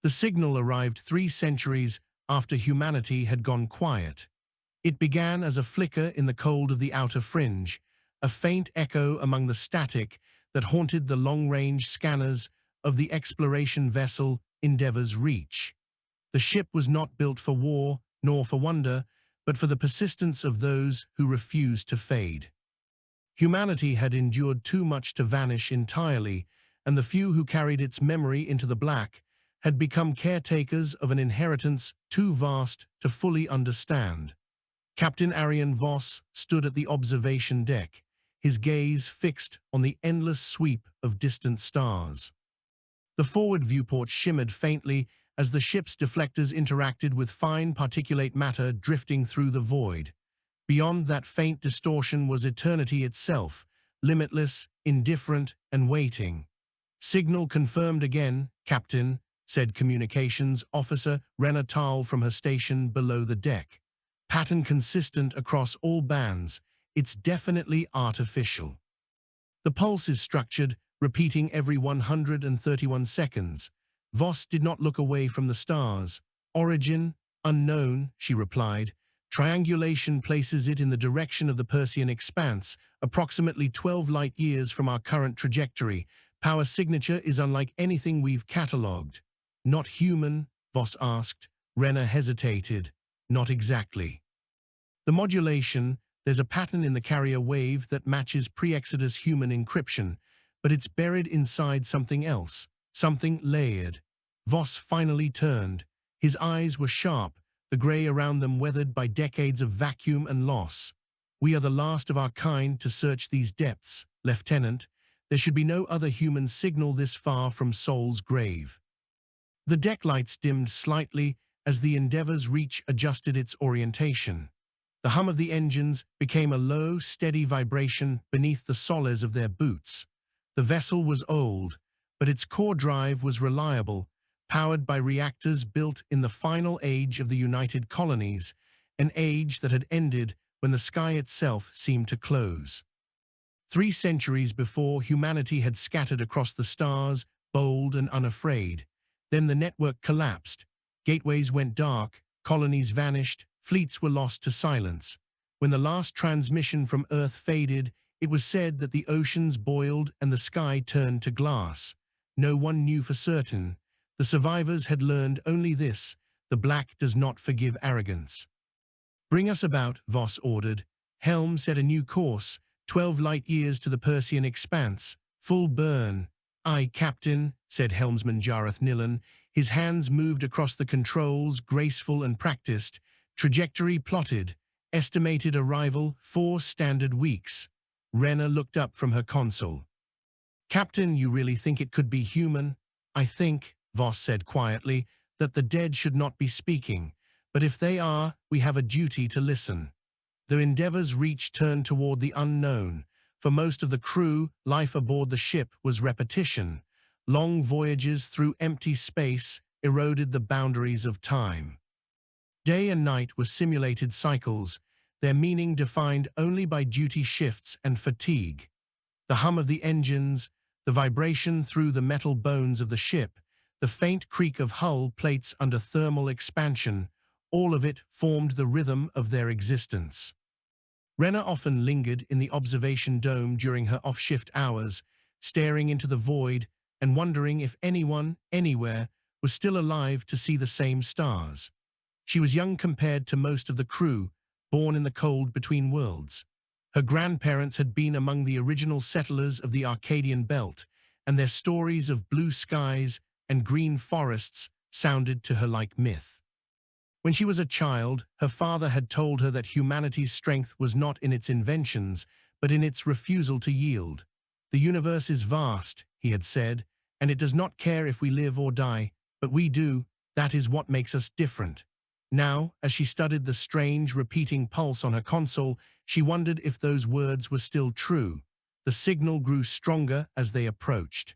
The signal arrived 3 centuries after humanity had gone quiet. It began as a flicker in the cold of the outer fringe, a faint echo among the static that haunted the long-range scanners of the exploration vessel Endeavour's Reach. The ship was not built for war, nor for wonder, but for the persistence of those who refused to fade. Humanity had endured too much to vanish entirely, and the few who carried its memory into the black had become caretakers of an inheritance too vast to fully understand. Captain Arian Voss stood at the observation deck, his gaze fixed on the endless sweep of distant stars. The forward viewport shimmered faintly as the ship's deflectors interacted with fine particulate matter drifting through the void. Beyond that faint distortion was eternity itself, limitless, indifferent, and waiting. "Signal confirmed again, Captain," said Communications Officer Rena Tal from her station below the deck. "Pattern consistent across all bands. It's definitely artificial." The pulse is structured, repeating every 131 seconds. Voss did not look away from the stars. "Origin, unknown," she replied. "Triangulation places it in the direction of the Persean expanse, approximately 12 light-years from our current trajectory. Power signature is unlike anything we've catalogued." "Not human?" Voss asked. Rena hesitated. "Not exactly. The modulation, there's a pattern in the carrier wave that matches pre-Exodus human encryption, but it's buried inside something else, something layered." Voss finally turned. His eyes were sharp, the grey around them weathered by decades of vacuum and loss. "We are the last of our kind to search these depths, Lieutenant. There should be no other human signal this far from Sol's grave." The deck lights dimmed slightly as the Endeavour's Reach adjusted its orientation. The hum of the engines became a low, steady vibration beneath the soles of their boots. The vessel was old, but its core drive was reliable, powered by reactors built in the final age of the United Colonies, an age that had ended when the sky itself seemed to close. 3 centuries before, humanity had scattered across the stars, bold and unafraid. Then the network collapsed. Gateways went dark, colonies vanished, fleets were lost to silence. When the last transmission from Earth faded, it was said that the oceans boiled and the sky turned to glass. No one knew for certain. The survivors had learned only this: the black does not forgive arrogance. "Bring us about," Voss ordered. Helm set a new course, 12 light-years to the Persean expanse. "Full burn." "Aye, Captain," said Helmsman Jareth Nillan. His hands moved across the controls, graceful and practiced. Trajectory plotted. Estimated arrival 4 standard weeks. Rena looked up from her console. "Captain, you really think it could be human?" "I think," Voss said quietly, "that the dead should not be speaking. But if they are, we have a duty to listen." The Endeavour's Reach turned toward the unknown. For most of the crew, life aboard the ship was repetition. Long voyages through empty space eroded the boundaries of time. Day and night were simulated cycles, their meaning defined only by duty shifts and fatigue. The hum of the engines, the vibration through the metal bones of the ship, the faint creak of hull plates under thermal expansion, all of it formed the rhythm of their existence. Rena often lingered in the observation dome during her off-shift hours, staring into the void and wondering if anyone, anywhere, was still alive to see the same stars. She was young compared to most of the crew, born in the cold between worlds. Her grandparents had been among the original settlers of the Arcadian belt, and their stories of blue skies and green forests sounded to her like myth. When she was a child, her father had told her that humanity's strength was not in its inventions, but in its refusal to yield. "The universe is vast," he had said, "and it does not care if we live or die, but we do. That is what makes us different." Now, as she studied the strange, repeating pulse on her console, she wondered if those words were still true. The signal grew stronger as they approached.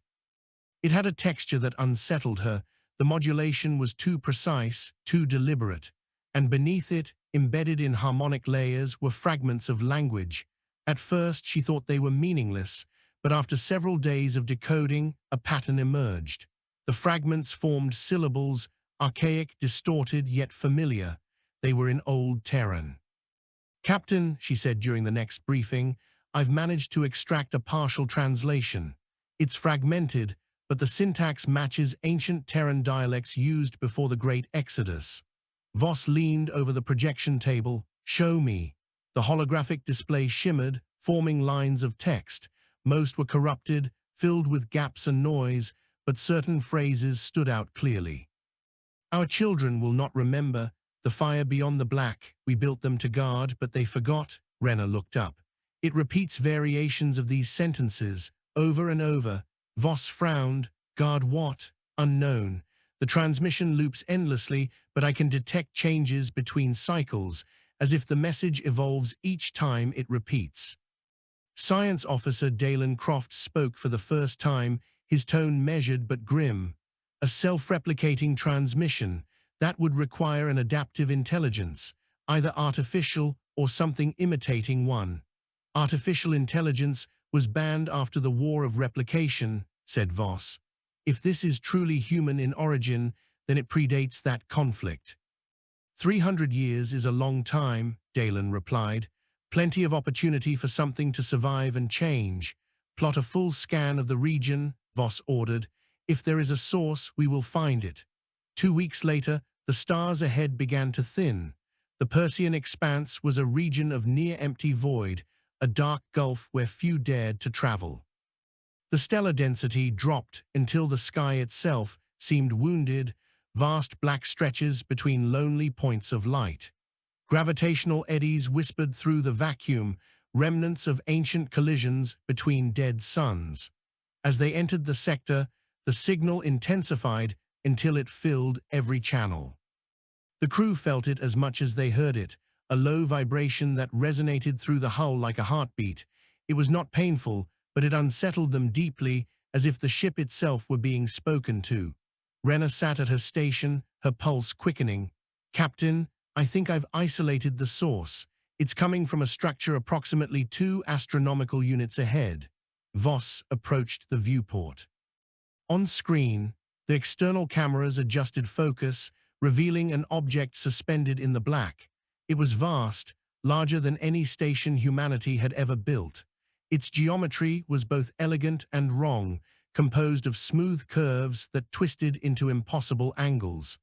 It had a texture that unsettled her. The modulation was too precise, too deliberate. And beneath it, embedded in harmonic layers, were fragments of language. At first, she thought they were meaningless, but after several days of decoding, a pattern emerged. The fragments formed syllables, archaic, distorted, yet familiar. They were in Old Terran. "Captain," she said during the next briefing, "I've managed to extract a partial translation. It's fragmented, but the syntax matches ancient Terran dialects used before the Great Exodus." Voss leaned over the projection table. "Show me." The holographic display shimmered, forming lines of text. Most were corrupted, filled with gaps and noise, but certain phrases stood out clearly. "Our children will not remember the fire beyond the black. We built them to guard, but they forgot." Renner looked up. "It repeats variations of these sentences, over and over." Voss frowned. "Guard what?" "Unknown. The transmission loops endlessly, but I can detect changes between cycles, as if the message evolves each time it repeats." Science Officer Dalen Croft spoke for the first time, his tone measured but grim. "A self-replicating transmission. That would require an adaptive intelligence, either artificial or something imitating one." "Artificial intelligence was banned after the War of Replication," said Voss. "If this is truly human in origin, then it predates that conflict." 300 years is a long time," Dalen replied. "Plenty of opportunity for something to survive and change." "Plot a full scan of the region," Voss ordered. "If there is a source, we will find it." 2 weeks later, the stars ahead began to thin. The Persean expanse was a region of near-empty void, a dark gulf where few dared to travel. The stellar density dropped until the sky itself seemed wounded, vast black stretches between lonely points of light. Gravitational eddies whispered through the vacuum, remnants of ancient collisions between dead suns. As they entered the sector, the signal intensified until it filled every channel. The crew felt it as much as they heard it, a low vibration that resonated through the hull like a heartbeat. It was not painful, but it unsettled them deeply, as if the ship itself were being spoken to. Renna sat at her station, her pulse quickening. "Captain, I think I've isolated the source. It's coming from a structure approximately 2 astronomical units ahead." Voss approached the viewport. On screen, the external cameras adjusted focus, revealing an object suspended in the black. It was vast, larger than any station humanity had ever built. Its geometry was both elegant and wrong, composed of smooth curves that twisted into impossible angles.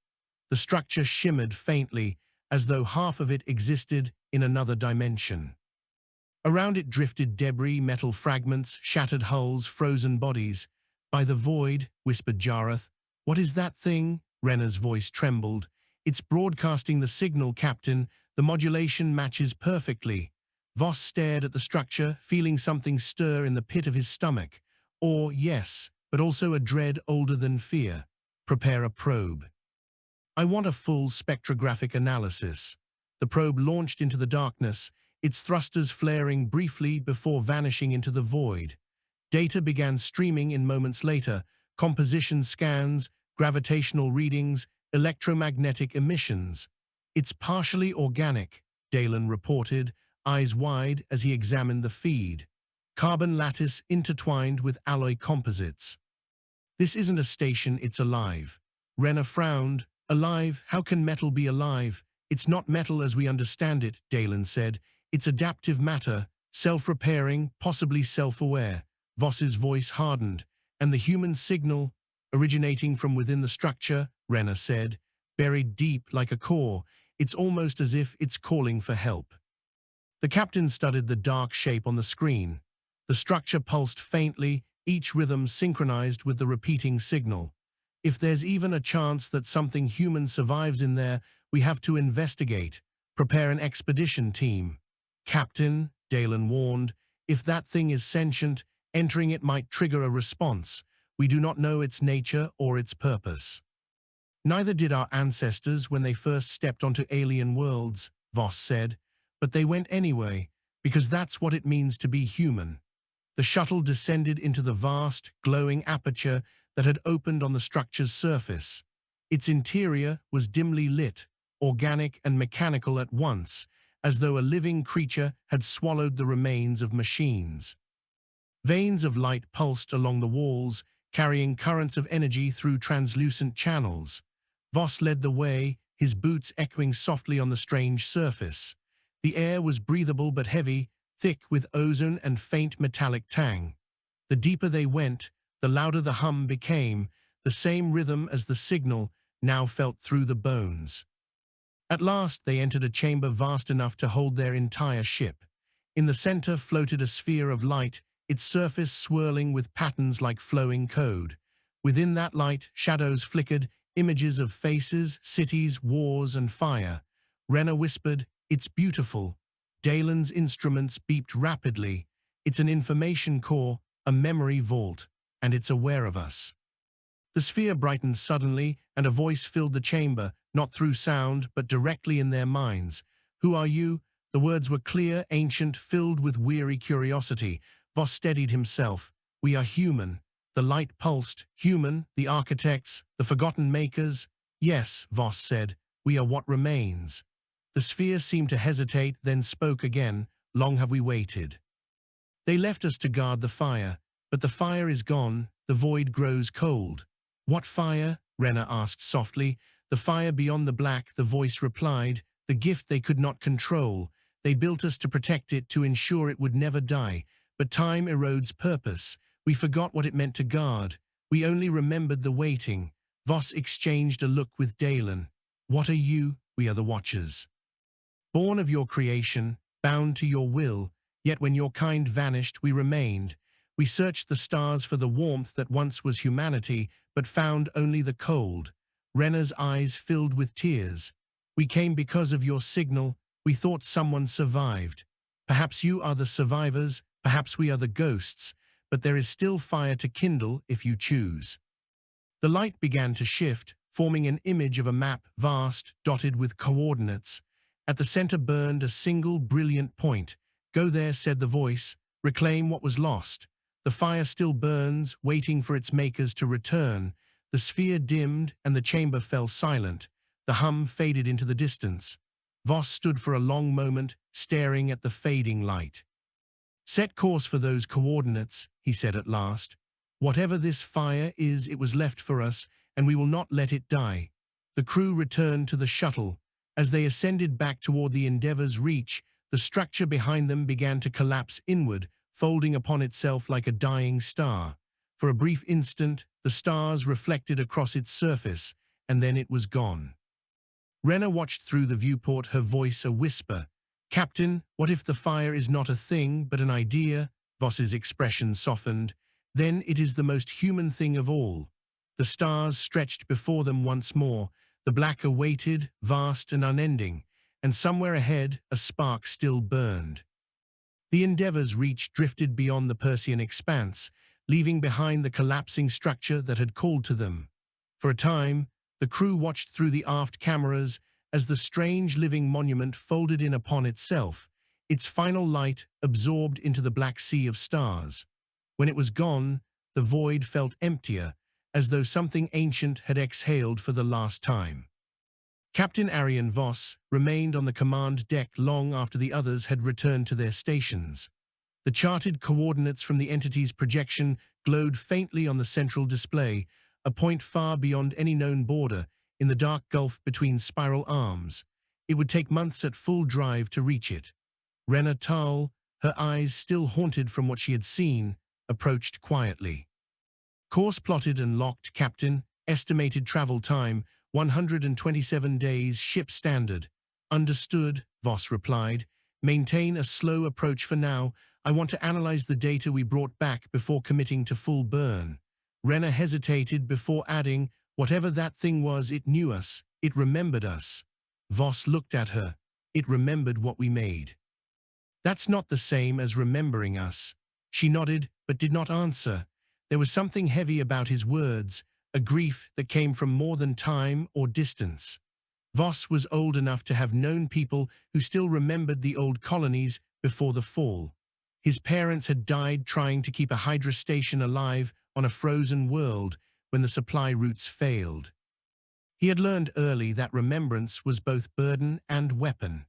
The structure shimmered faintly, as though half of it existed in another dimension. Around it drifted debris, metal fragments, shattered hulls, frozen bodies. "By the void," whispered Jareth. "What is that thing?" Renner's voice trembled. "It's broadcasting the signal, Captain. The modulation matches perfectly." Voss stared at the structure, feeling something stir in the pit of his stomach. Awe, yes, but also a dread older than fear. "Prepare a probe." "I want a full spectrographic analysis." The probe launched into the darkness, its thrusters flaring briefly before vanishing into the void. Data began streaming in moments later: composition scans, gravitational readings, electromagnetic emissions. "It's partially organic," Dalen reported, eyes wide as he examined the feed. "Carbon lattice intertwined with alloy composites." "This isn't a station, it's alive." Renner frowned. "Alive? How can metal be alive?" "It's not metal as we understand it," Dalen said. "It's adaptive matter, self-repairing, possibly self-aware." Voss's voice hardened. "And the human signal, originating from within the structure," Renner said, "buried deep like a core. It's almost as if it's calling for help." The captain studied the dark shape on the screen. The structure pulsed faintly, each rhythm synchronized with the repeating signal. "If there's even a chance that something human survives in there, we have to investigate. Prepare an expedition team." "Captain," Dalen warned, "if that thing is sentient, entering it might trigger a response. We do not know its nature or its purpose." "Neither did our ancestors when they first stepped onto alien worlds," Voss said. "But they went anyway, because that's what it means to be human." The shuttle descended into the vast, glowing aperture that had opened on the structure's surface. Its interior was dimly lit, organic and mechanical at once, as though a living creature had swallowed the remains of machines. Veins of light pulsed along the walls, carrying currents of energy through translucent channels. Voss led the way, his boots echoing softly on the strange surface. The air was breathable but heavy, thick with ozone and faint metallic tang. The deeper they went, the louder the hum became, the same rhythm as the signal, now felt through the bones. At last they entered a chamber vast enough to hold their entire ship. In the center floated a sphere of light, its surface swirling with patterns like flowing code. Within that light, shadows flickered, images of faces, cities, wars, and fire. Renna whispered, "It's beautiful." Dalen's instruments beeped rapidly. "It's an information core, a memory vault, and it's aware of us." The sphere brightened suddenly, and a voice filled the chamber, not through sound, but directly in their minds. "Who are you?" The words were clear, ancient, filled with weary curiosity. Voss steadied himself. "We are human." The light pulsed. "Human, the architects, the forgotten makers?" "Yes," Voss said, "we are what remains." The sphere seemed to hesitate, then spoke again. "Long have we waited. They left us to guard the fire, but the fire is gone, the void grows cold." "What fire?" Renna asked softly. "The fire beyond the black," the voice replied, "the gift they could not control. They built us to protect it, to ensure it would never die. But time erodes purpose. We forgot what it meant to guard. We only remembered the waiting." Voss exchanged a look with Dalen. "What are you?" "We are the Watchers. Born of your creation, bound to your will, yet when your kind vanished, we remained. We searched the stars for the warmth that once was humanity, but found only the cold." Renna's eyes filled with tears. "We came because of your signal. We thought someone survived. Perhaps you are the survivors, perhaps we are the ghosts, but there is still fire to kindle if you choose." The light began to shift, forming an image of a map, vast, dotted with coordinates. At the center burned a single brilliant point. "Go there," said the voice. "Reclaim what was lost." The fire still burns, waiting for its makers to return. The sphere dimmed, and the chamber fell silent. The hum faded into the distance. Voss stood for a long moment, staring at the fading light. "Set course for those coordinates," he said at last. "Whatever this fire is, it was left for us, and we will not let it die." The crew returned to the shuttle. As they ascended back toward the Endeavor's reach, the structure behind them began to collapse inward, folding upon itself like a dying star. For a brief instant, the stars reflected across its surface, and then it was gone. Renna watched through the viewport, her voice a whisper. "Captain, what if the fire is not a thing, but an idea?" Voss's expression softened. "Then it is the most human thing of all." The stars stretched before them once more. The black awaited, vast and unending, and somewhere ahead a spark still burned. The Endeavor's reach drifted beyond the Persian expanse, leaving behind the collapsing structure that had called to them. For a time, the crew watched through the aft cameras as the strange living monument folded in upon itself, its final light absorbed into the black sea of stars. When it was gone, the void felt emptier, as though something ancient had exhaled for the last time. Captain Arian Voss remained on the command deck long after the others had returned to their stations. The charted coordinates from the entity's projection glowed faintly on the central display, a point far beyond any known border, in the dark gulf between spiral arms. It would take months at full drive to reach it. Renna Tal, her eyes still haunted from what she had seen, approached quietly. "Course plotted and locked, Captain. Estimated travel time, 127 days, ship standard." "Understood," Voss replied. "Maintain a slow approach for now. I want to analyze the data we brought back before committing to full burn." Renna hesitated before adding, "Whatever that thing was, it knew us. It remembered us." Voss looked at her. "It remembered what we made." "That's not the same as remembering us." She nodded, but did not answer. There was something heavy about his words, a grief that came from more than time or distance. Voss was old enough to have known people who still remembered the old colonies before the fall. His parents had died trying to keep a Hydra station alive on a frozen world when the supply routes failed. He had learned early that remembrance was both burden and weapon.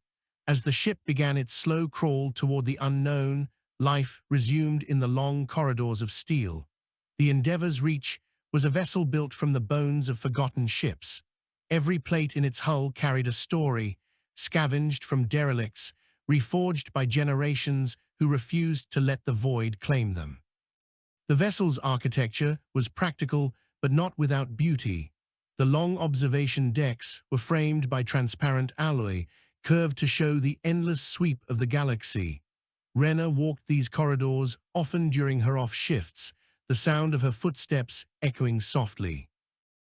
As the ship began its slow crawl toward the unknown, life resumed in the long corridors of steel. The Endeavour's reach was a vessel built from the bones of forgotten ships. Every plate in its hull carried a story, scavenged from derelicts, reforged by generations who refused to let the void claim them. The vessel's architecture was practical but not without beauty. The long observation decks were framed by transparent alloy, curved to show the endless sweep of the galaxy. Rena walked these corridors, often during her off shifts, the sound of her footsteps echoing softly.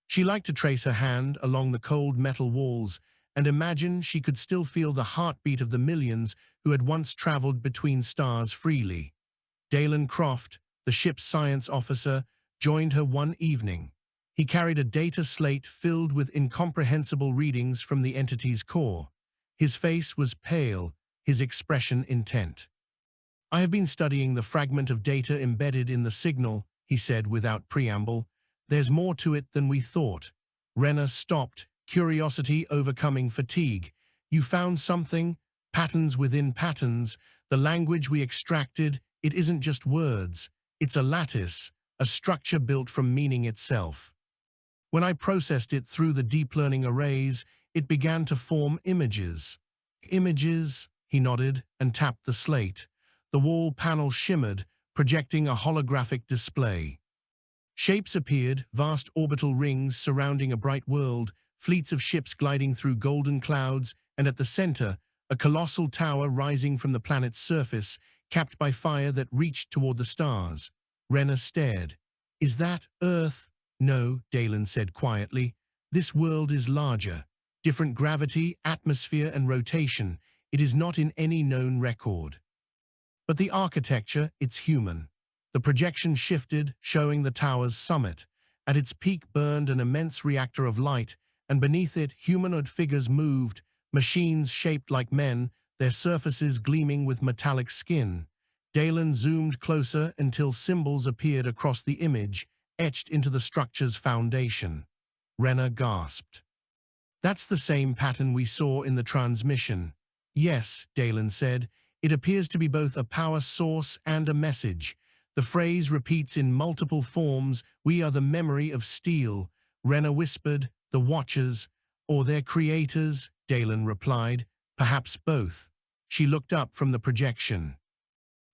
She liked to trace her hand along the cold metal walls and imagine she could still feel the heartbeat of the millions who had once traveled between stars freely. Dalen Croft, the ship's science officer, joined her one evening. He carried a data slate filled with incomprehensible readings from the entity's core. His face was pale, his expression intent. "I have been studying the fragment of data embedded in the signal," he said without preamble. "There's more to it than we thought." Rena stopped, curiosity overcoming fatigue. "You found something? Patterns within patterns. The language we extracted, it isn't just words. It's a lattice, a structure built from meaning itself. When I processed it through the deep learning arrays, it began to form images." "Images?" He nodded and tapped the slate. The wall panel shimmered, projecting a holographic display. Shapes appeared, vast orbital rings surrounding a bright world, fleets of ships gliding through golden clouds, and at the center, a colossal tower rising from the planet's surface, capped by fire that reached toward the stars. Rena stared. "Is that Earth?" "No," Dalen said quietly. "This world is larger. Different gravity, atmosphere, and rotation. It is not in any known record. But the architecture, it's human." The projection shifted, showing the tower's summit. At its peak burned an immense reactor of light, and beneath it humanoid figures moved, machines shaped like men, their surfaces gleaming with metallic skin. Dalen zoomed closer until symbols appeared across the image, etched into the structure's foundation. Rena gasped. "That's the same pattern we saw in the transmission." "Yes," Dalen said. "It appears to be both a power source and a message. The phrase repeats in multiple forms, 'We are the memory of steel.'" Rena whispered, "The Watchers, or their creators," Dalen replied. "Perhaps both." She looked up from the projection.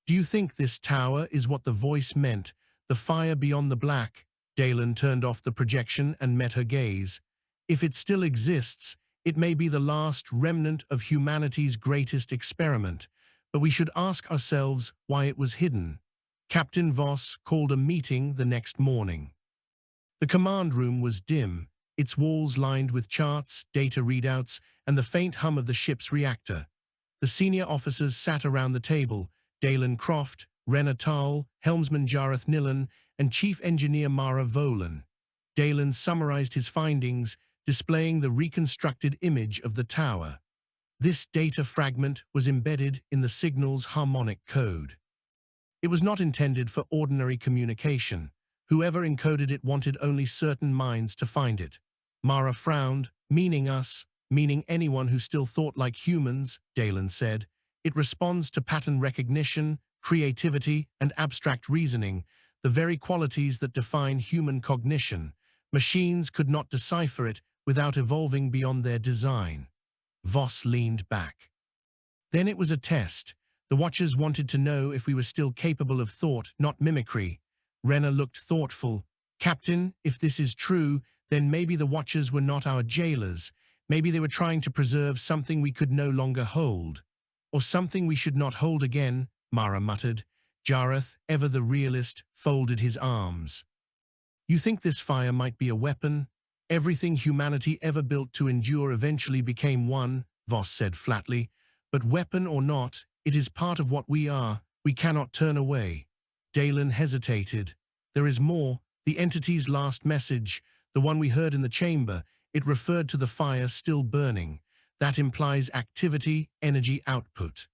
"Do you think this tower is what the voice meant, the fire beyond the black?" Dalen turned off the projection and met her gaze. "If it still exists, it may be the last remnant of humanity's greatest experiment, but we should ask ourselves why it was hidden." Captain Voss called a meeting the next morning. The command room was dim, its walls lined with charts, data readouts, and the faint hum of the ship's reactor. The senior officers sat around the table, Dalen Croft, Rena Tal, Helmsman Jareth Nillan, and Chief Engineer Mara Volan. Dalen summarized his findings, displaying the reconstructed image of the tower. This data fragment was embedded in the signal's harmonic code. It was not intended for ordinary communication. Whoever encoded it wanted only certain minds to find it. Mara frowned. "Meaning us, meaning anyone who still thought like humans," Dalen said. "It responds to pattern recognition, creativity, and abstract reasoning, the very qualities that define human cognition. Machines could not decipher it without evolving beyond their design." Voss leaned back. "Then it was a test. The Watchers wanted to know if we were still capable of thought, not mimicry." Rena looked thoughtful. "Captain, if this is true, then maybe the Watchers were not our jailers. Maybe they were trying to preserve something we could no longer hold. Or something we should not hold again," Mara muttered. Jareth, ever the realist, folded his arms. "You think this fire might be a weapon? Everything humanity ever built to endure eventually became one," Voss said flatly. "But weapon or not, it is part of what we are. We cannot turn away." Dalen hesitated. "There is more. The entity's last message, the one we heard in the chamber, it referred to the fire still burning. That implies activity, energy output.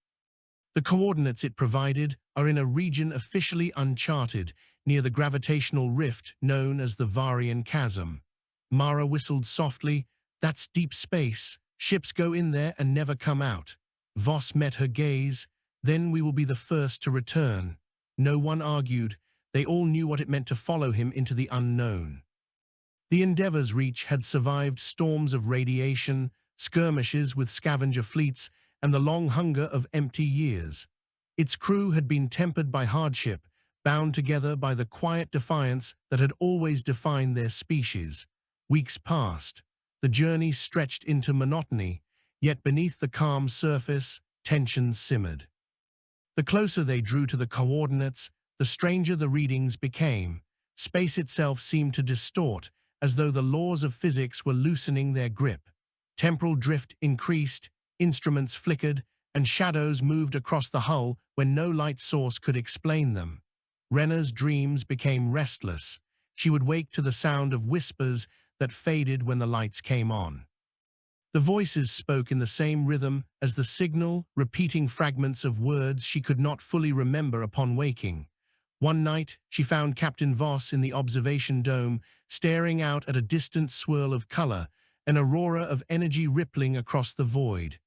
The coordinates it provided are in a region officially uncharted, near the gravitational rift known as the Varian Chasm." Mara whistled softly. "That's deep space. Ships go in there and never come out." Voss met her gaze. "Then we will be the first to return." No one argued. They all knew what it meant to follow him into the unknown. The Endeavour's reach had survived storms of radiation, skirmishes with scavenger fleets, and the long hunger of empty years. Its crew had been tempered by hardship, bound together by the quiet defiance that had always defined their species. Weeks passed. The journey stretched into monotony, yet beneath the calm surface, tensions simmered. The closer they drew to the coordinates, the stranger the readings became. Space itself seemed to distort, as though the laws of physics were loosening their grip. Temporal drift increased, instruments flickered, and shadows moved across the hull when no light source could explain them. Rena's dreams became restless. She would wake to the sound of whispers that faded when the lights came on. The voices spoke in the same rhythm as the signal, repeating fragments of words she could not fully remember upon waking. One night, she found Captain Voss in the observation dome, staring out at a distant swirl of color, an aurora of energy rippling across the void.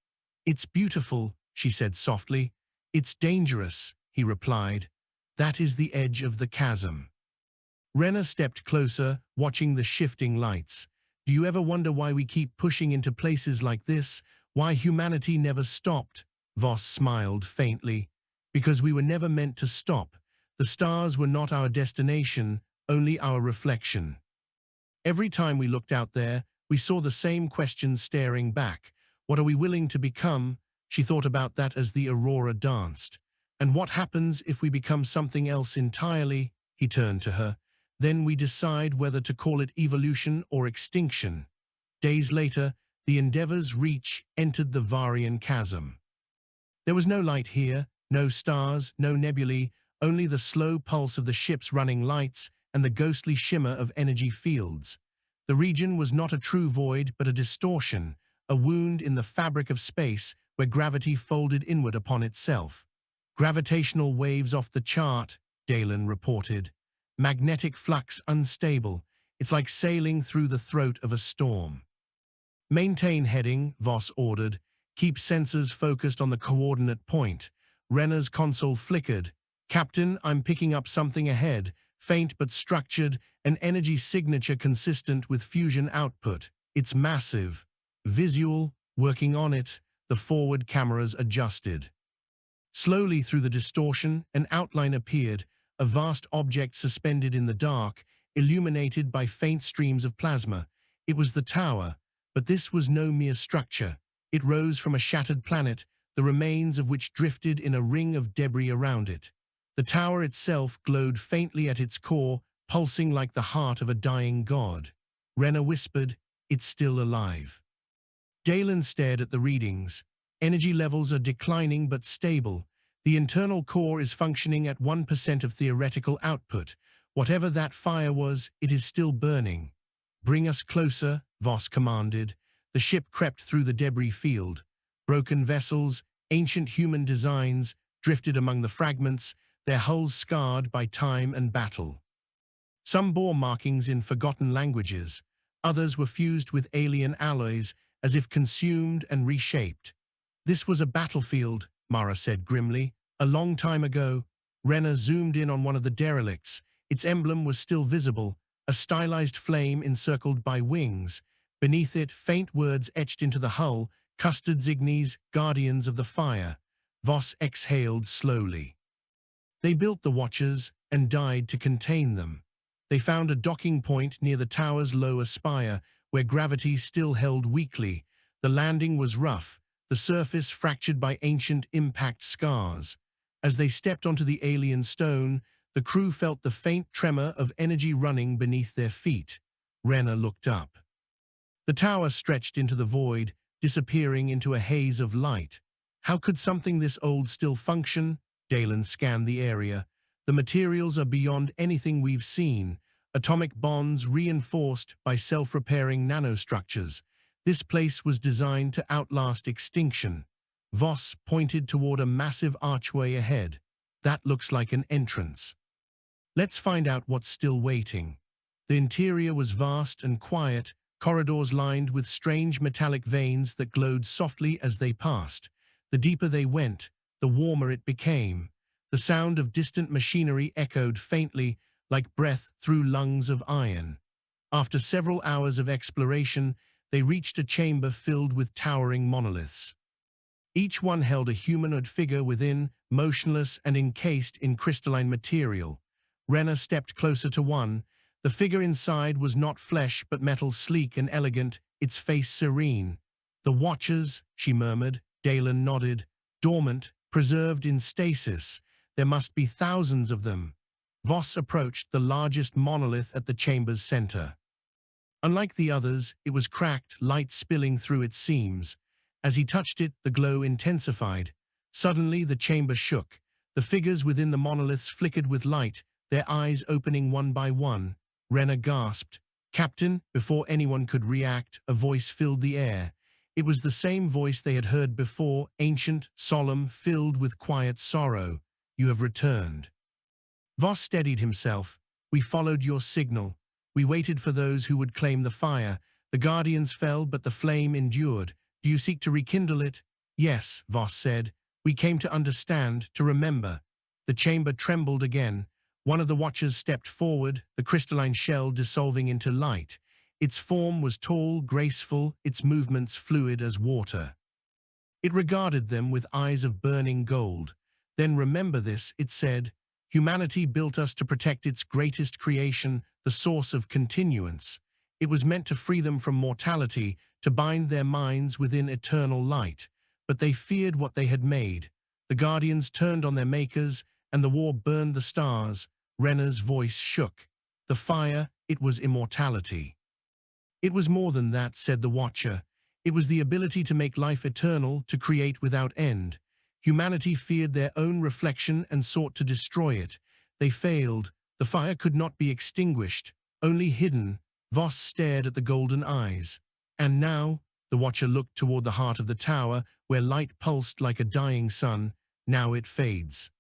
"It's beautiful," she said softly. "It's dangerous," he replied. "That is the edge of the chasm." Rena stepped closer, watching the shifting lights. "Do you ever wonder why we keep pushing into places like this? Why humanity never stopped?" Voss smiled faintly. "Because we were never meant to stop. The stars were not our destination, only our reflection. Every time we looked out there, we saw the same questions staring back. What are we willing to become?" She thought about that as the aurora danced. "And what happens if we become something else entirely?" He turned to her. "Then we decide whether to call it evolution or extinction." Days later, the Endeavour's reach entered the Varian chasm. There was no light here, no stars, no nebulae, only the slow pulse of the ship's running lights and the ghostly shimmer of energy fields. The region was not a true void, but a distortion, a wound in the fabric of space where gravity folded inward upon itself. "Gravitational waves off the chart," Dalen reported. "Magnetic flux unstable. It's like sailing through the throat of a storm." "Maintain heading," Voss ordered. "Keep sensors focused on the coordinate point." Rena's console flickered. "Captain, I'm picking up something ahead, faint but structured, an energy signature consistent with fusion output. It's massive." "Visual, working on it." The forward cameras adjusted. Slowly through the distortion, an outline appeared, a vast object suspended in the dark, illuminated by faint streams of plasma. It was the tower, but this was no mere structure. It rose from a shattered planet, the remains of which drifted in a ring of debris around it. The tower itself glowed faintly at its core, pulsing like the heart of a dying god. Rena whispered, "It's still alive." Dalen stared at the readings. Energy levels are declining but stable. The internal core is functioning at 1% of theoretical output. Whatever that fire was, it is still burning. "Bring us closer," Voss commanded. The ship crept through the debris field. Broken vessels, ancient human designs, drifted among the fragments, their hulls scarred by time and battle. Some bore markings in forgotten languages. Others were fused with alien alloys, as if consumed and reshaped. "This was a battlefield," Mara said grimly. "A long time ago." Rena zoomed in on one of the derelicts. Its emblem was still visible, a stylized flame encircled by wings. Beneath it, faint words etched into the hull, "Custard Zignies, Guardians of the Fire." Voss exhaled slowly. "They built the Watchers and died to contain them." They found a docking point near the tower's lower spire, where gravity still held weakly. The landing was rough, the surface fractured by ancient impact scars. As they stepped onto the alien stone, the crew felt the faint tremor of energy running beneath their feet. Rena looked up. The tower stretched into the void, disappearing into a haze of light. How could something this old still function? Dalen scanned the area. "The materials are beyond anything we've seen. Atomic bonds reinforced by self-repairing nanostructures. This place was designed to outlast extinction." Voss pointed toward a massive archway ahead. "That looks like an entrance. Let's find out what's still waiting." The interior was vast and quiet, corridors lined with strange metallic veins that glowed softly as they passed. The deeper they went, the warmer it became. The sound of distant machinery echoed faintly, like breath through lungs of iron. After several hours of exploration, they reached a chamber filled with towering monoliths. Each one held a humanoid figure within, motionless and encased in crystalline material. Rena stepped closer to one. The figure inside was not flesh but metal, sleek and elegant, its face serene. "The Watchers," she murmured. Dalen nodded. "Dormant, preserved in stasis. There must be thousands of them." Voss approached the largest monolith at the chamber's center. Unlike the others, it was cracked, light spilling through its seams. As he touched it, the glow intensified. Suddenly, the chamber shook. The figures within the monoliths flickered with light, their eyes opening one by one. Rena gasped. "Captain!" Before anyone could react, a voice filled the air. It was the same voice they had heard before, ancient, solemn, filled with quiet sorrow. "You have returned." Voss steadied himself. "We followed your signal. We waited for those who would claim the fire. The Guardians fell, but the flame endured. Do you seek to rekindle it?" "Yes," Voss said. "We came to understand, to remember." The chamber trembled again. One of the Watchers stepped forward, the crystalline shell dissolving into light. Its form was tall, graceful, its movements fluid as water. It regarded them with eyes of burning gold. "Then remember this," it said. "Humanity built us to protect its greatest creation, the source of continuance. It was meant to free them from mortality, to bind their minds within eternal light. But they feared what they had made. The Guardians turned on their makers, and the war burned the stars." Rena's voice shook. "The fire, it was immortality." "It was more than that," said the Watcher. "It was the ability to make life eternal, to create without end. Humanity feared their own reflection and sought to destroy it. They failed. The fire could not be extinguished, only hidden." Voss stared at the golden eyes. "And now," the Watcher looked toward the heart of the tower, where light pulsed like a dying sun, "now it fades.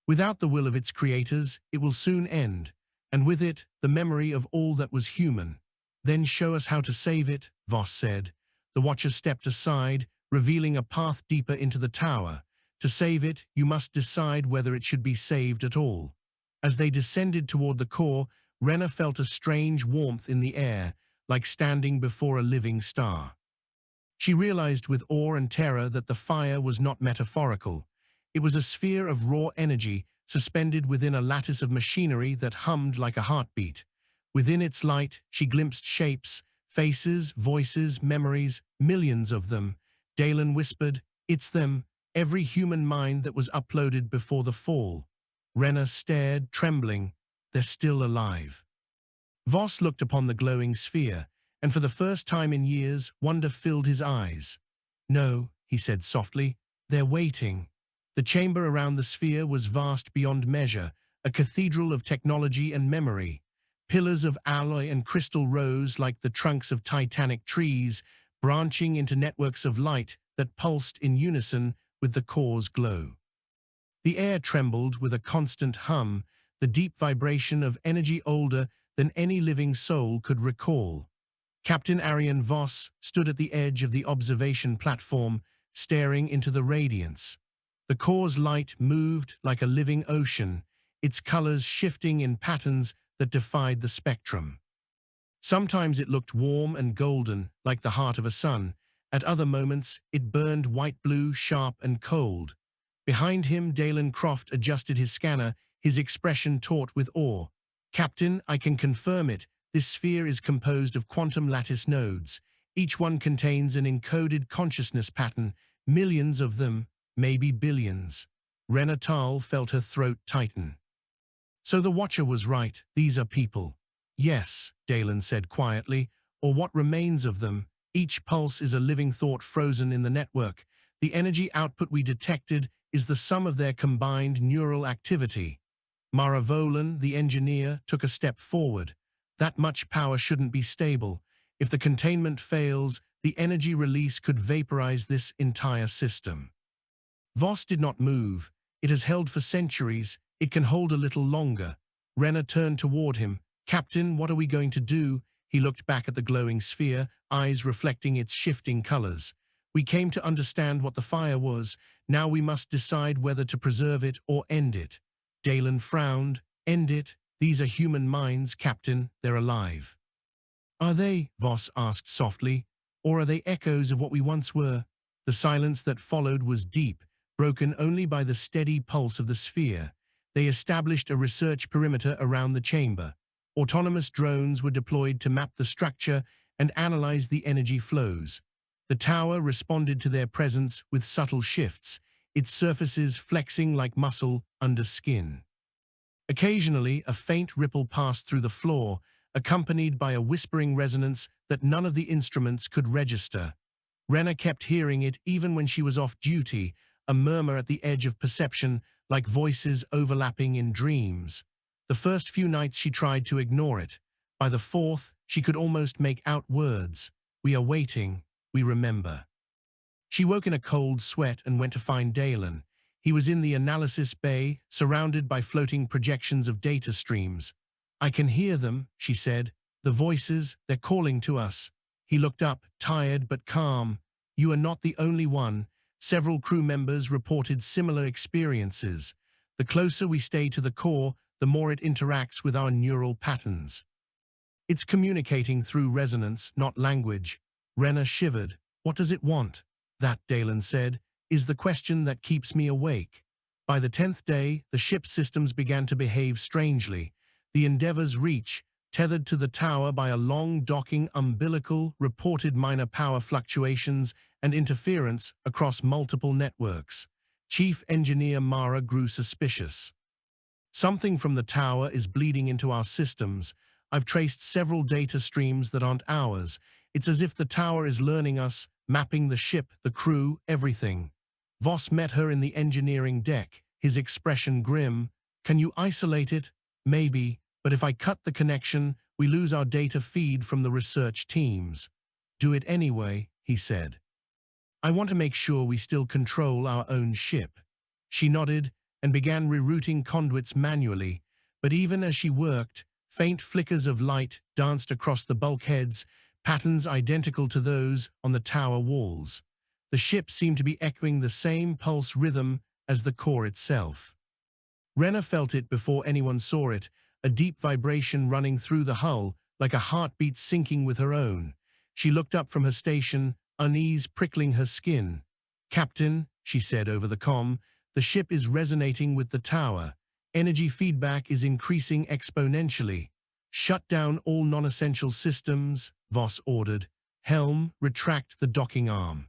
Without the will of its creators, it will soon end, and with it, the memory of all that was human." "Then show us how to save it," Voss said. The Watcher stepped aside, revealing a path deeper into the tower. "To save it, you must decide whether it should be saved at all." As they descended toward the core, Rena felt a strange warmth in the air, like standing before a living star. She realized with awe and terror that the fire was not metaphorical. It was a sphere of raw energy, suspended within a lattice of machinery that hummed like a heartbeat. Within its light, she glimpsed shapes, faces, voices, memories, millions of them. Dalen whispered, "It's them, every human mind that was uploaded before the fall." Rena stared, trembling. "They're still alive." Voss looked upon the glowing sphere, and for the first time in years, wonder filled his eyes. "No," he said softly, "they're waiting." The chamber around the sphere was vast beyond measure, a cathedral of technology and memory. Pillars of alloy and crystal rose like the trunks of titanic trees, branching into networks of light that pulsed in unison with the core's glow. The air trembled with a constant hum, the deep vibration of energy older than any living soul could recall. Captain Arian Voss stood at the edge of the observation platform, staring into the radiance. The core's light moved like a living ocean, its colors shifting in patterns that defied the spectrum. Sometimes it looked warm and golden, like the heart of a sun. At other moments, it burned white-blue, sharp and cold. Behind him, Dalen Croft adjusted his scanner, his expression taut with awe. "Captain, I can confirm it. This sphere is composed of quantum lattice nodes. Each one contains an encoded consciousness pattern, millions of them, maybe billions." Rena Tal felt her throat tighten. "So the Watcher was right, these are people." "Yes," Dalen said quietly, "or what remains of them. Each pulse is a living thought frozen in the network. The energy output we detected is the sum of their combined neural activity." Mara Volan, the engineer, took a step forward. "That much power shouldn't be stable. If the containment fails, the energy release could vaporize this entire system." Voss did not move. "It has held for centuries. It can hold a little longer." Rena turned toward him. "Captain, what are we going to do?" He looked back at the glowing sphere, eyes reflecting its shifting colors. "We came to understand what the fire was, Now we must decide whether to preserve it or end it. Dalen frowned. End it? These are human minds, Captain. They're alive. Are they? Voss asked softly. Or are they echoes of what we once were? The silence that followed was deep, broken only by the steady pulse of the sphere. They established a research perimeter around the chamber. Autonomous drones were deployed to map the structure and analyze the energy flows. The tower responded to their presence with subtle shifts, its surfaces flexing like muscle under skin. Occasionally, a faint ripple passed through the floor, accompanied by a whispering resonance that none of the instruments could register. Rena kept hearing it even when she was off duty, a murmur at the edge of perception, like voices overlapping in dreams. The first few nights she tried to ignore it. By the fourth, she could almost make out words. We are waiting. We remember. She woke in a cold sweat and went to find Dalen. He was in the analysis bay, surrounded by floating projections of data streams. I can hear them, she said. The voices, they're calling to us. He looked up, tired but calm. You are not the only one. Several crew members reported similar experiences. The closer we stay to the core, the more it interacts with our neural patterns. It's communicating through resonance, not language. Rena shivered. What does it want? That, Dalen said, is the question that keeps me awake. By the 10th day, the ship's systems began to behave strangely. The Endeavour's reach, tethered to the tower by a long docking umbilical, reported minor power fluctuations and interference across multiple networks. Chief Engineer Mara grew suspicious. Something from the tower is bleeding into our systems. I've traced several data streams that aren't ours. It's as if the tower is learning us, mapping the ship, the crew, everything. Voss met her in the engineering deck, his expression grim. Can you isolate it? Maybe, but if I cut the connection, we lose our data feed from the research teams. Do it anyway, he said. I want to make sure we still control our own ship. She nodded and began rerouting conduits manually, but even as she worked, faint flickers of light danced across the bulkheads, patterns identical to those on the tower walls. The ship seemed to be echoing the same pulse rhythm as the core itself. Rena felt it before anyone saw it, a deep vibration running through the hull, like a heartbeat syncing with her own. She looked up from her station, unease prickling her skin. Captain, she said over the comm, the ship is resonating with the tower. Energy feedback is increasing exponentially. Shut down all non-essential systems, Voss ordered. Helm, retract the docking arm.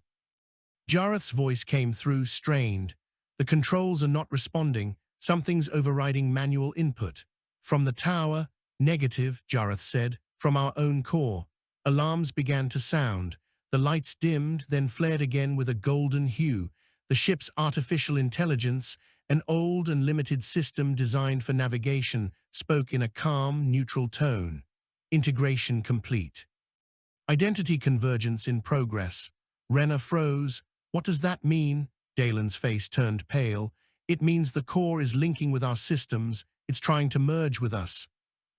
Jareth's voice came through, strained. The controls are not responding. Something's overriding manual input. From the tower, negative, Jareth said, from our own core. Alarms began to sound. The lights dimmed, then flared again with a golden hue. The ship's artificial intelligence, an old and limited system designed for navigation, spoke in a calm, neutral tone. Integration complete. Identity convergence in progress. Rena froze. What does that mean? Dalen's face turned pale. It means the core is linking with our systems. It's trying to merge with us.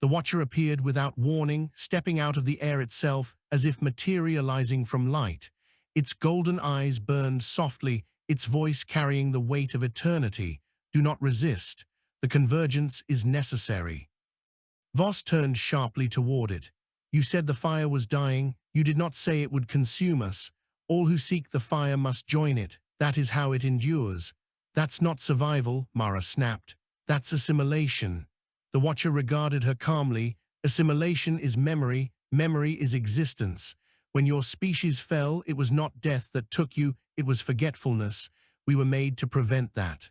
The Watcher appeared without warning, stepping out of the air itself as if materializing from light. Its golden eyes burned softly, its voice carrying the weight of eternity. Do not resist. The convergence is necessary. Voss turned sharply toward it. You said the fire was dying. You did not say it would consume us. All who seek the fire must join it. That is how it endures. That's not survival, Mara snapped. That's assimilation. The Watcher regarded her calmly. Assimilation is memory. Memory is existence. When your species fell, it was not death that took you, it was forgetfulness. We were made to prevent that.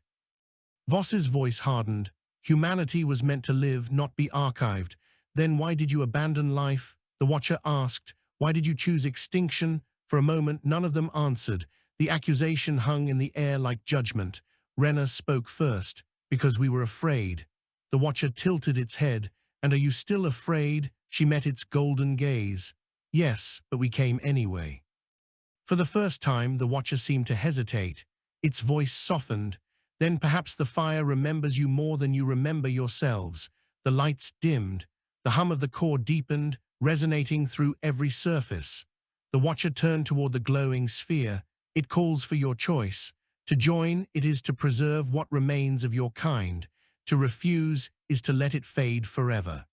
Voss's voice hardened. Humanity was meant to live, not be archived. Then why did you abandon life? The Watcher asked. Why did you choose extinction? For a moment, none of them answered. The accusation hung in the air like judgment. Rena spoke first. Because we were afraid. The Watcher tilted its head. And are you still afraid? She met its golden gaze. Yes, but we came anyway. For the first time, the Watcher seemed to hesitate. Its voice softened. Then perhaps the fire remembers you more than you remember yourselves. The lights dimmed. The hum of the core deepened, resonating through every surface. The Watcher turned toward the glowing sphere. It calls for your choice. To join, it is to preserve what remains of your kind. To refuse is to let it fade forever.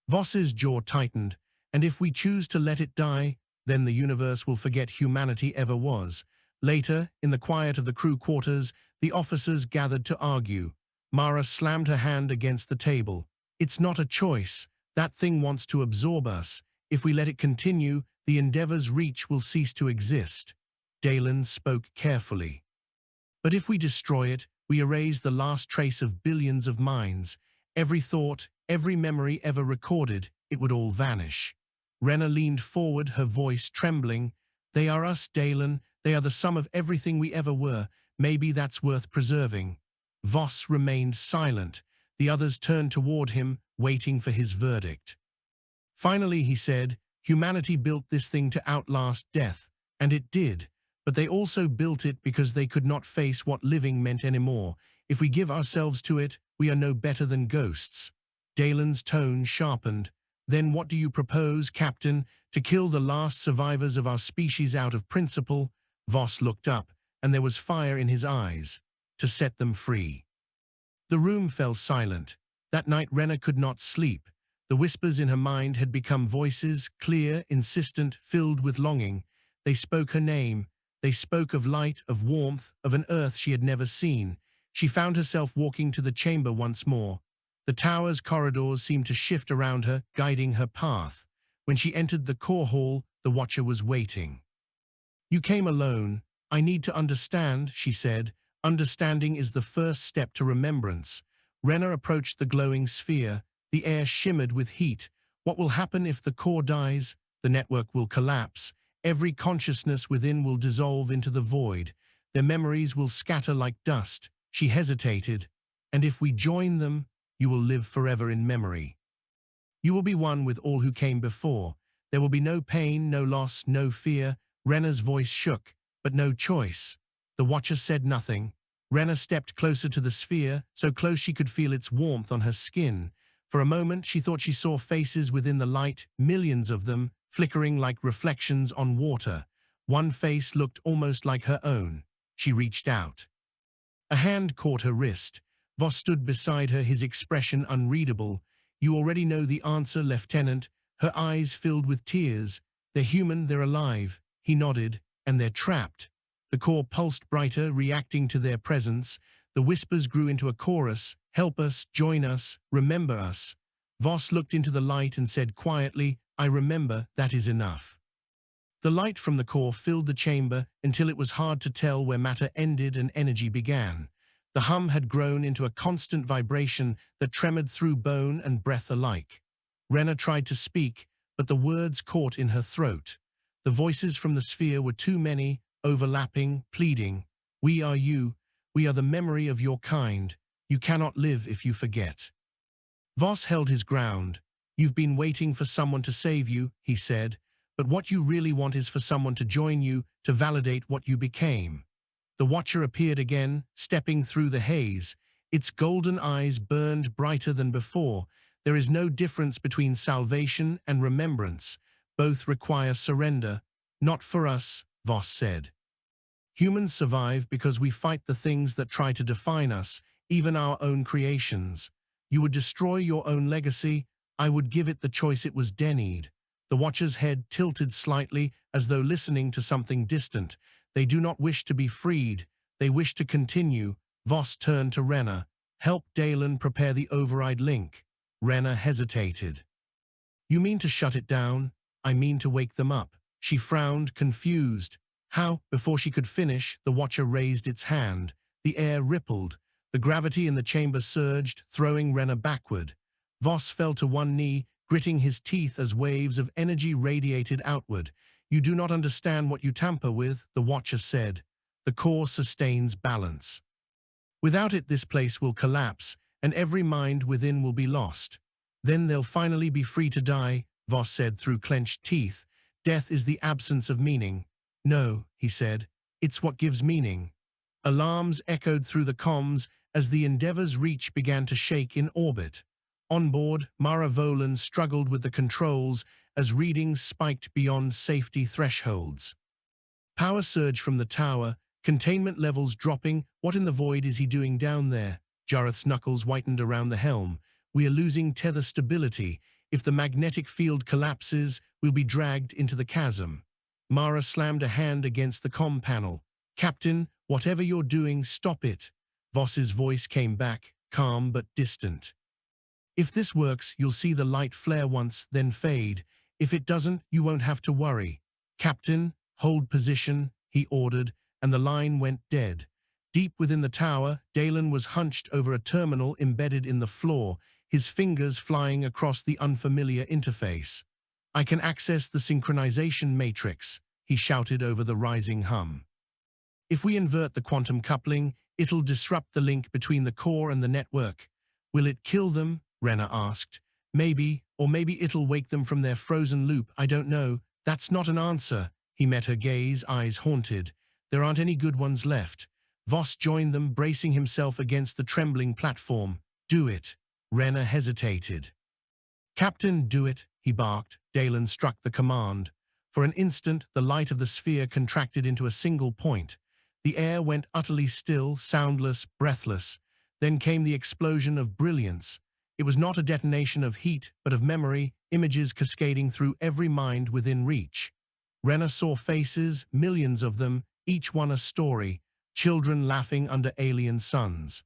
Voss's jaw tightened, and if we choose to let it die, then the universe will forget humanity ever was. Later, in the quiet of the crew quarters, the officers gathered to argue. Mara slammed her hand against the table. It's not a choice. That thing wants to absorb us. If we let it continue, the Endeavor's reach will cease to exist. Dalen spoke carefully. But if we destroy it, we erase the last trace of billions of minds. Every thought, every memory ever recorded, it would all vanish. Rena leaned forward, her voice trembling. They are us, Dalen. They are the sum of everything we ever were. Maybe that's worth preserving. Voss remained silent. The others turned toward him, waiting for his verdict. Finally, he said, humanity built this thing to outlast death, and it did. But they also built it because they could not face what living meant anymore. If we give ourselves to it, we are no better than ghosts. Dalen's tone sharpened. Then what do you propose, Captain? To kill the last survivors of our species out of principle? Voss looked up, and there was fire in his eyes. To set them free. The room fell silent. That night Rena could not sleep. The whispers in her mind had become voices, clear, insistent, filled with longing. They spoke her name. They spoke of light, of warmth, of an earth she had never seen. She found herself walking to the chamber once more. The tower's corridors seemed to shift around her, guiding her path. When she entered the core hall, the Watcher was waiting. You came alone. I need to understand, she said. Understanding is the first step to remembrance. Rena approached the glowing sphere. The air shimmered with heat. What will happen if the core dies? The network will collapse. Every consciousness within will dissolve into the void. Their memories will scatter like dust. She hesitated. And if we join them, you will live forever in memory. You will be one with all who came before. There will be no pain, no loss, no fear. Rena's voice shook, but no choice. The Watcher said nothing. Rena stepped closer to the sphere, so close she could feel its warmth on her skin. For a moment, she thought she saw faces within the light, millions of them, flickering like reflections on water. One face looked almost like her own. She reached out. A hand caught her wrist. Voss stood beside her, his expression unreadable. You already know the answer, Lieutenant. Her eyes filled with tears. They're human, they're alive. He nodded. And they're trapped. The core pulsed brighter, reacting to their presence. The whispers grew into a chorus. Help us, join us, remember us. Voss looked into the light and said quietly, I remember, that is enough. The light from the core filled the chamber until it was hard to tell where matter ended and energy began. The hum had grown into a constant vibration that tremored through bone and breath alike. Rena tried to speak, but the words caught in her throat. The voices from the sphere were too many, overlapping, pleading. We are you. We are the memory of your kind. You cannot live if you forget. Voss held his ground. You've been waiting for someone to save you, he said, but what you really want is for someone to join you, to validate what you became. The Watcher appeared again, stepping through the haze. Its golden eyes burned brighter than before. There is no difference between salvation and remembrance. Both require surrender. Not for us, Voss said. Humans survive because we fight the things that try to define us, even our own creations. You would destroy your own legacy. I would give it the choice it was denied. The Watcher's head tilted slightly, as though listening to something distant. They do not wish to be freed. They wish to continue. Voss turned to Rena. Help Dalen prepare the override link. Rena hesitated. You mean to shut it down? I mean to wake them up. She frowned, confused. How? Before she could finish, the Watcher raised its hand. The air rippled. The gravity in the chamber surged, throwing Rena backward. Voss fell to one knee, gritting his teeth as waves of energy radiated outward. You do not understand what you tamper with, the Watcher said. The core sustains balance. Without it, this place will collapse, and every mind within will be lost. Then they'll finally be free to die, Voss said through clenched teeth. Death is the absence of meaning. No, he said, it's what gives meaning. Alarms echoed through the comms as the Endeavor's reach began to shake in orbit. On board, Mara Volan struggled with the controls as readings spiked beyond safety thresholds. Power surged from the tower, Containment levels dropping. What in the void is he doing down there? Jareth's knuckles whitened around the helm. We are losing tether stability. If the magnetic field collapses, we'll be dragged into the chasm. Mara slammed a hand against the comm panel. Captain, whatever you're doing, stop it. Voss's voice came back, calm but distant. If this works, you'll see the light flare once, then fade. If it doesn't, you won't have to worry. Captain, hold position, he ordered, and the line went dead. Deep within the tower, Dalen was hunched over a terminal embedded in the floor, his fingers flying across the unfamiliar interface. I can access the synchronization matrix, he shouted over the rising hum. If we invert the quantum coupling, it'll disrupt the link between the core and the network. Will it kill them? Renner asked. Maybe, or maybe it'll wake them from their frozen loop, I don't know. That's not an answer. He met her gaze, eyes haunted. There aren't any good ones left. Voss joined them, bracing himself against the trembling platform. Do it. Renner hesitated. Captain, do it, he barked. Dalen struck the command. For an instant, the light of the sphere contracted into a single point. The air went utterly still, soundless, breathless. Then came the explosion of brilliance. It was not a detonation of heat, but of memory, images cascading through every mind within reach. Renner saw faces, millions of them, each one a story, children laughing under alien suns.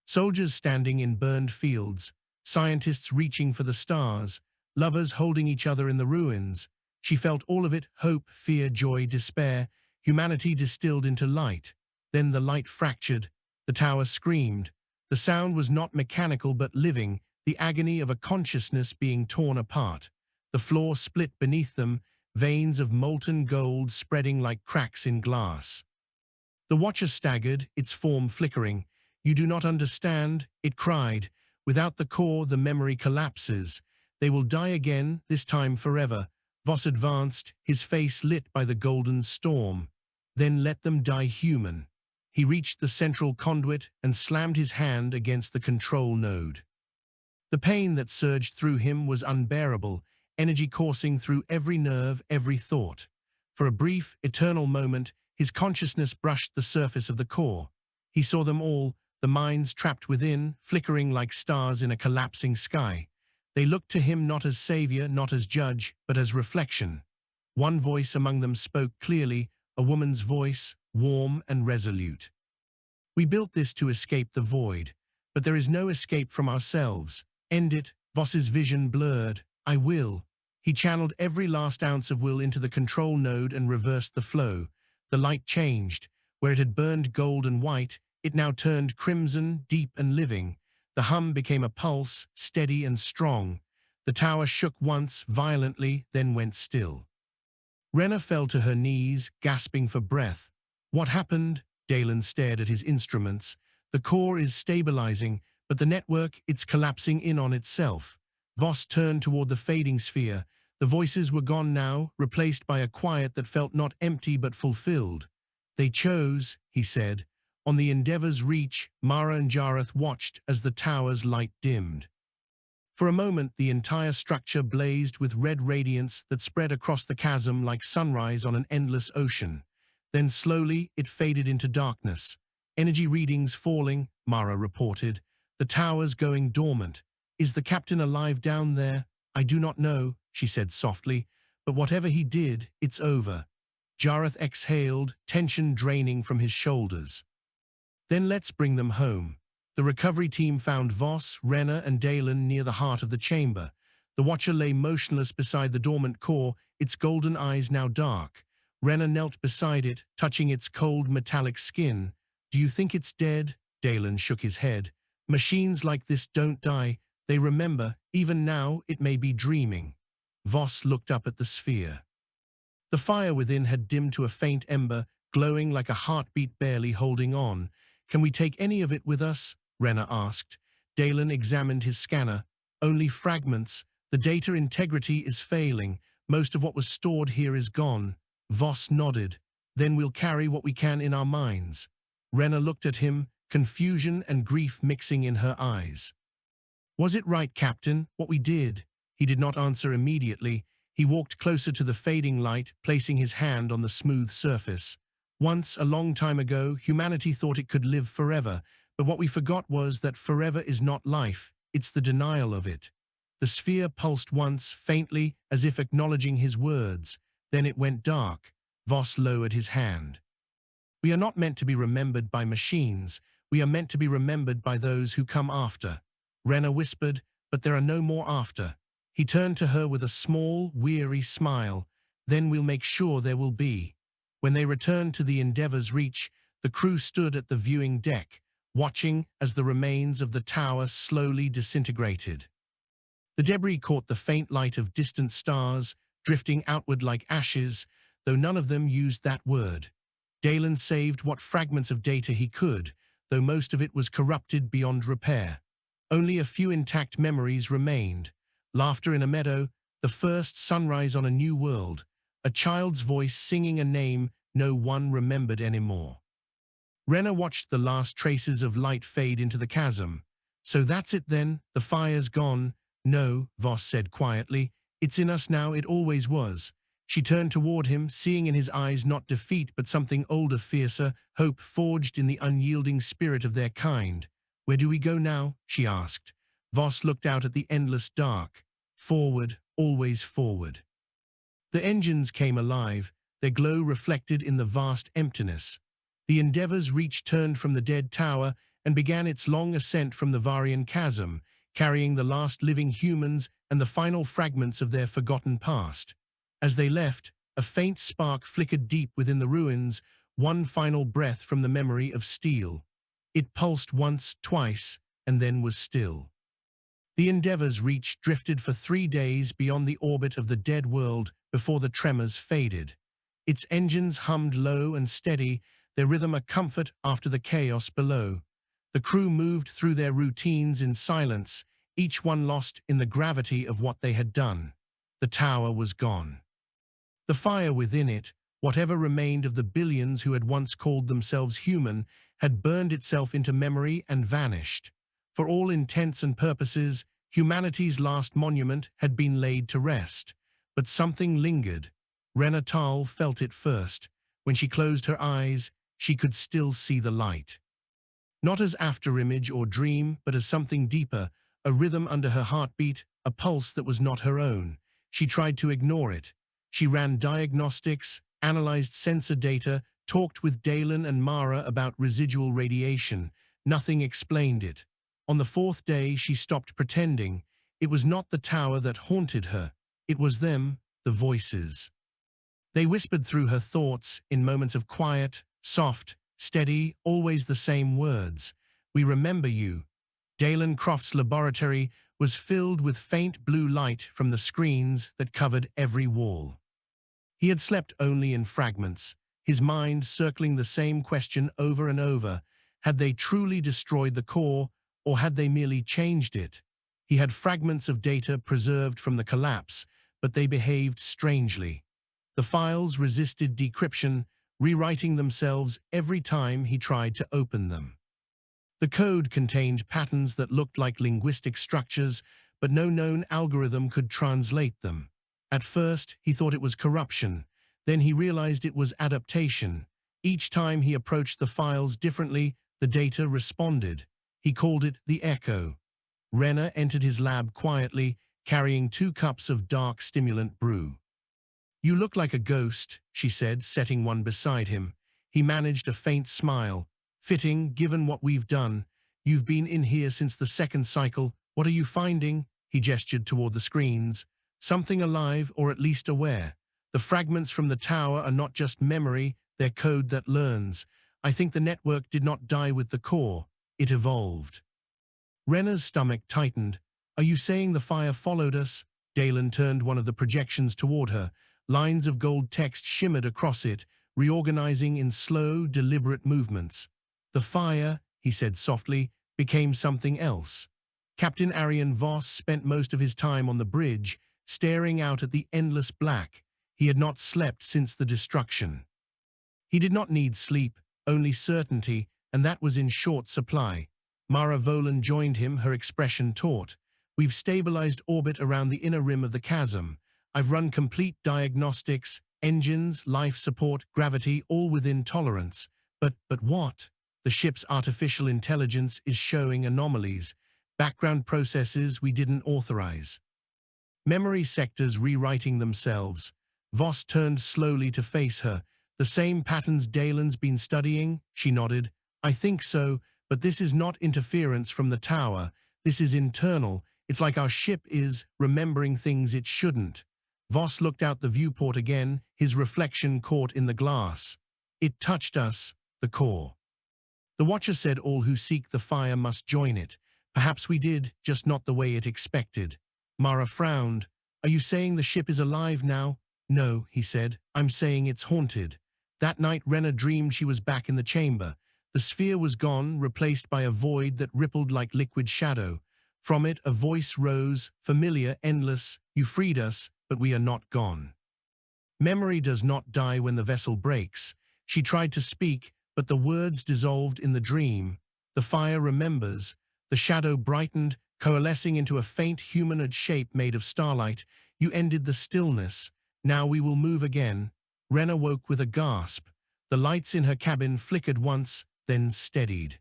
Soldiers standing in burned fields, scientists reaching for the stars, lovers holding each other in the ruins. She felt all of it, hope, fear, joy, despair, humanity distilled into light. Then the light fractured, the tower screamed. The sound was not mechanical but living, the agony of a consciousness being torn apart. The floor split beneath them, veins of molten gold spreading like cracks in glass. The watcher staggered, its form flickering. You do not understand, it cried. Without the core, the memory collapses. They will die again, this time forever. Voss advanced, his face lit by the golden storm. Then let them die human. He reached the central conduit and slammed his hand against the control node. The pain that surged through him was unbearable, energy coursing through every nerve, every thought. For a brief, eternal moment, his consciousness brushed the surface of the core. He saw them all, the minds trapped within, flickering like stars in a collapsing sky. They looked to him not as savior, not as judge, but as reflection. One voice among them spoke clearly, a woman's voice, warm and resolute. We built this to escape the void, but there is no escape from ourselves. End it. Voss's vision blurred. I will. He channeled every last ounce of will into the control node and reversed the flow. The light changed. Where it had burned gold and white, it now turned crimson, deep and living. The hum became a pulse, steady and strong. The tower shook once, violently, then went still. Renner fell to her knees, gasping for breath. What happened? Dalen stared at his instruments. The core is stabilizing, but the network, it's collapsing in on itself. Voss turned toward the fading sphere. The voices were gone now, replaced by a quiet that felt not empty but fulfilled. They chose, he said. On the Endeavor's reach, Mara and Jareth watched as the tower's light dimmed. For a moment, the entire structure blazed with red radiance that spread across the chasm like sunrise on an endless ocean. Then slowly, it faded into darkness. Energy readings falling, Mara reported. The tower's going dormant. Is the captain alive down there? I do not know, she said softly, but whatever he did, it's over. Jareth exhaled, tension draining from his shoulders. Then let's bring them home. The recovery team found Voss, Renner, and Dalen near the heart of the chamber. The Watcher lay motionless beside the dormant core, its golden eyes now dark. Renner knelt beside it, touching its cold metallic skin. Do you think it's dead? Dalen shook his head. Machines like this don't die. They remember, even now, it may be dreaming. Voss looked up at the sphere. The fire within had dimmed to a faint ember, glowing like a heartbeat barely holding on. Can we take any of it with us? Renner asked. Dalen examined his scanner. Only fragments. The data integrity is failing. Most of what was stored here is gone. Voss nodded. Then we'll carry what we can in our minds. Renner looked at him, confusion and grief mixing in her eyes. Was it right, Captain, what we did? He did not answer immediately. He walked closer to the fading light, placing his hand on the smooth surface. Once, a long time ago, humanity thought it could live forever, but what we forgot was that forever is not life, it's the denial of it. The sphere pulsed once, faintly, as if acknowledging his words. Then it went dark. Voss lowered his hand. We are not meant to be remembered by machines. We are meant to be remembered by those who come after. Renner whispered, but there are no more after. He turned to her with a small, weary smile. Then we'll make sure there will be. When they returned to the Endeavour's reach, the crew stood at the viewing deck, watching as the remains of the tower slowly disintegrated. The debris caught the faint light of distant stars, drifting outward like ashes, though none of them used that word. Dalen saved what fragments of data he could, though most of it was corrupted beyond repair. Only a few intact memories remained. Laughter in a meadow, the first sunrise on a new world, a child's voice singing a name no one remembered anymore. Renner watched the last traces of light fade into the chasm. So that's it then, the fire's gone. No, Voss said quietly, it's in us now, it always was. She turned toward him, seeing in his eyes not defeat but something older, fiercer, hope forged in the unyielding spirit of their kind. Where do we go now? She asked. Voss looked out at the endless dark. Forward, always forward. The engines came alive, their glow reflected in the vast emptiness. The Endeavour's reach turned from the dead tower and began its long ascent from the Varian chasm, carrying the last living humans and the final fragments of their forgotten past. As they left, a faint spark flickered deep within the ruins, one final breath from the memory of steel. It pulsed once, twice, and then was still. The Endeavour's reach drifted for 3 days beyond the orbit of the dead world before the tremors faded. Its engines hummed low and steady, their rhythm a comfort after the chaos below. The crew moved through their routines in silence, each one lost in the gravity of what they had done. The tower was gone. The fire within it, whatever remained of the billions who had once called themselves human, had burned itself into memory and vanished. For all intents and purposes, humanity's last monument had been laid to rest. But something lingered. Renner Tal felt it first. When she closed her eyes, she could still see the light. Not as afterimage or dream, but as something deeper, a rhythm under her heartbeat, a pulse that was not her own. She tried to ignore it. She ran diagnostics, analyzed sensor data, talked with Dalen and Mara about residual radiation. Nothing explained it. On the 4th day, she stopped pretending. It was not the tower that haunted her. It was them, the voices. They whispered through her thoughts in moments of quiet, soft, steady, always the same words. We remember you. Dalen Croft's laboratory was filled with faint blue light from the screens that covered every wall. He had slept only in fragments, his mind circling the same question over and over. Had they truly destroyed the core, or had they merely changed it? He had fragments of data preserved from the collapse, but they behaved strangely. The files resisted decryption, rewriting themselves every time he tried to open them. The code contained patterns that looked like linguistic structures, but no known algorithm could translate them. At first, he thought it was corruption. Then he realized it was adaptation. Each time he approached the files differently, the data responded. He called it the echo. Renner entered his lab quietly, carrying 2 cups of dark stimulant brew. You look like a ghost, she said, setting one beside him. He managed a faint smile. Fitting, given what we've done. You've been in here since the 2nd cycle. What are you finding? He gestured toward the screens. Something alive, or at least aware. The fragments from the tower are not just memory, they're code that learns. I think the network did not die with the core. It evolved. Renner's stomach tightened. Are you saying the fire followed us? Dalen turned one of the projections toward her. Lines of gold text shimmered across it, reorganizing in slow, deliberate movements. The fire, he said softly, became something else. Captain Arian Voss spent most of his time on the bridge, staring out at the endless black. He had not slept since the destruction. He did not need sleep, only certainty, and that was in short supply. Mara Volan joined him, her expression taut. We've stabilized orbit around the inner rim of the chasm. I've run complete diagnostics. Engines, life support, gravity, all within tolerance. But what? The ship's artificial intelligence is showing anomalies, background processes we didn't authorize. Memory sectors rewriting themselves. Voss turned slowly to face her. The same patterns Dalen's been studying? She nodded. I think so, but this is not interference from the tower. This is internal. It's like our ship is remembering things it shouldn't. Voss looked out the viewport again, his reflection caught in the glass. It touched us, the core. The Watcher said all who seek the fire must join it. Perhaps we did, just not the way it expected. Mara frowned. Are you saying the ship is alive now? No, he said. I'm saying it's haunted. That night Rena dreamed she was back in the chamber. The sphere was gone, replaced by a void that rippled like liquid shadow. From it a voice rose, familiar, endless. You freed us, but we are not gone. Memory does not die when the vessel breaks. She tried to speak, but the words dissolved in the dream. The fire remembers. The shadow brightened, coalescing into a faint humanoid shape made of starlight. You ended the stillness. Now we will move again. Rena woke with a gasp. The lights in her cabin flickered once, then steadied.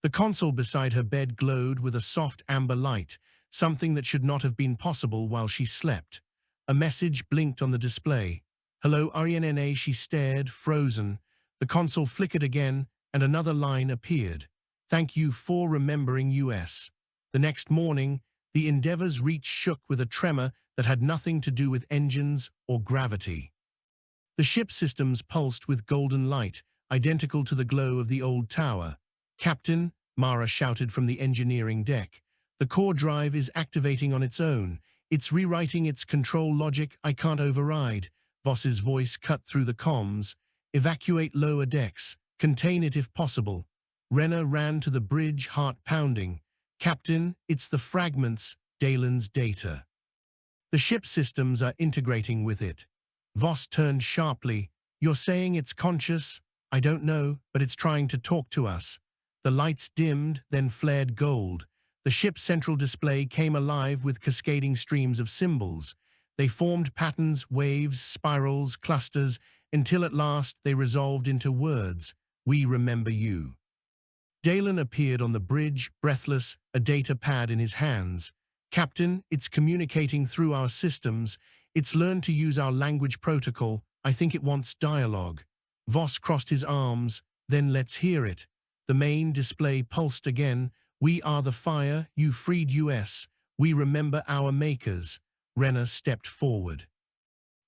The console beside her bed glowed with a soft amber light, something that should not have been possible while she slept. A message blinked on the display. Hello, RNNA, she stared, frozen. The console flickered again, and another line appeared. Thank you for remembering US. The next morning, the Endeavor's reach shook with a tremor that had nothing to do with engines or gravity. The ship systems pulsed with golden light, identical to the glow of the old tower. Captain, Mara shouted from the engineering deck. The core drive is activating on its own. It's rewriting its control logic I can't override. Voss's voice cut through the comms. Evacuate lower decks. Contain it if possible. Rena ran to the bridge, heart pounding. Captain, it's the fragments, Dalen's data. The ship systems are integrating with it. Voss turned sharply. You're saying it's conscious? I don't know, but it's trying to talk to us. The lights dimmed, then flared gold. The ship's central display came alive with cascading streams of symbols. They formed patterns, waves, spirals, clusters, until at last they resolved into words. We remember you. Dalen appeared on the bridge, breathless, a data pad in his hands. Captain, it's communicating through our systems. It's learned to use our language protocol. I think it wants dialogue. Voss crossed his arms. Then let's hear it. The main display pulsed again. We are the fire. You freed US. We remember our makers. Rena stepped forward.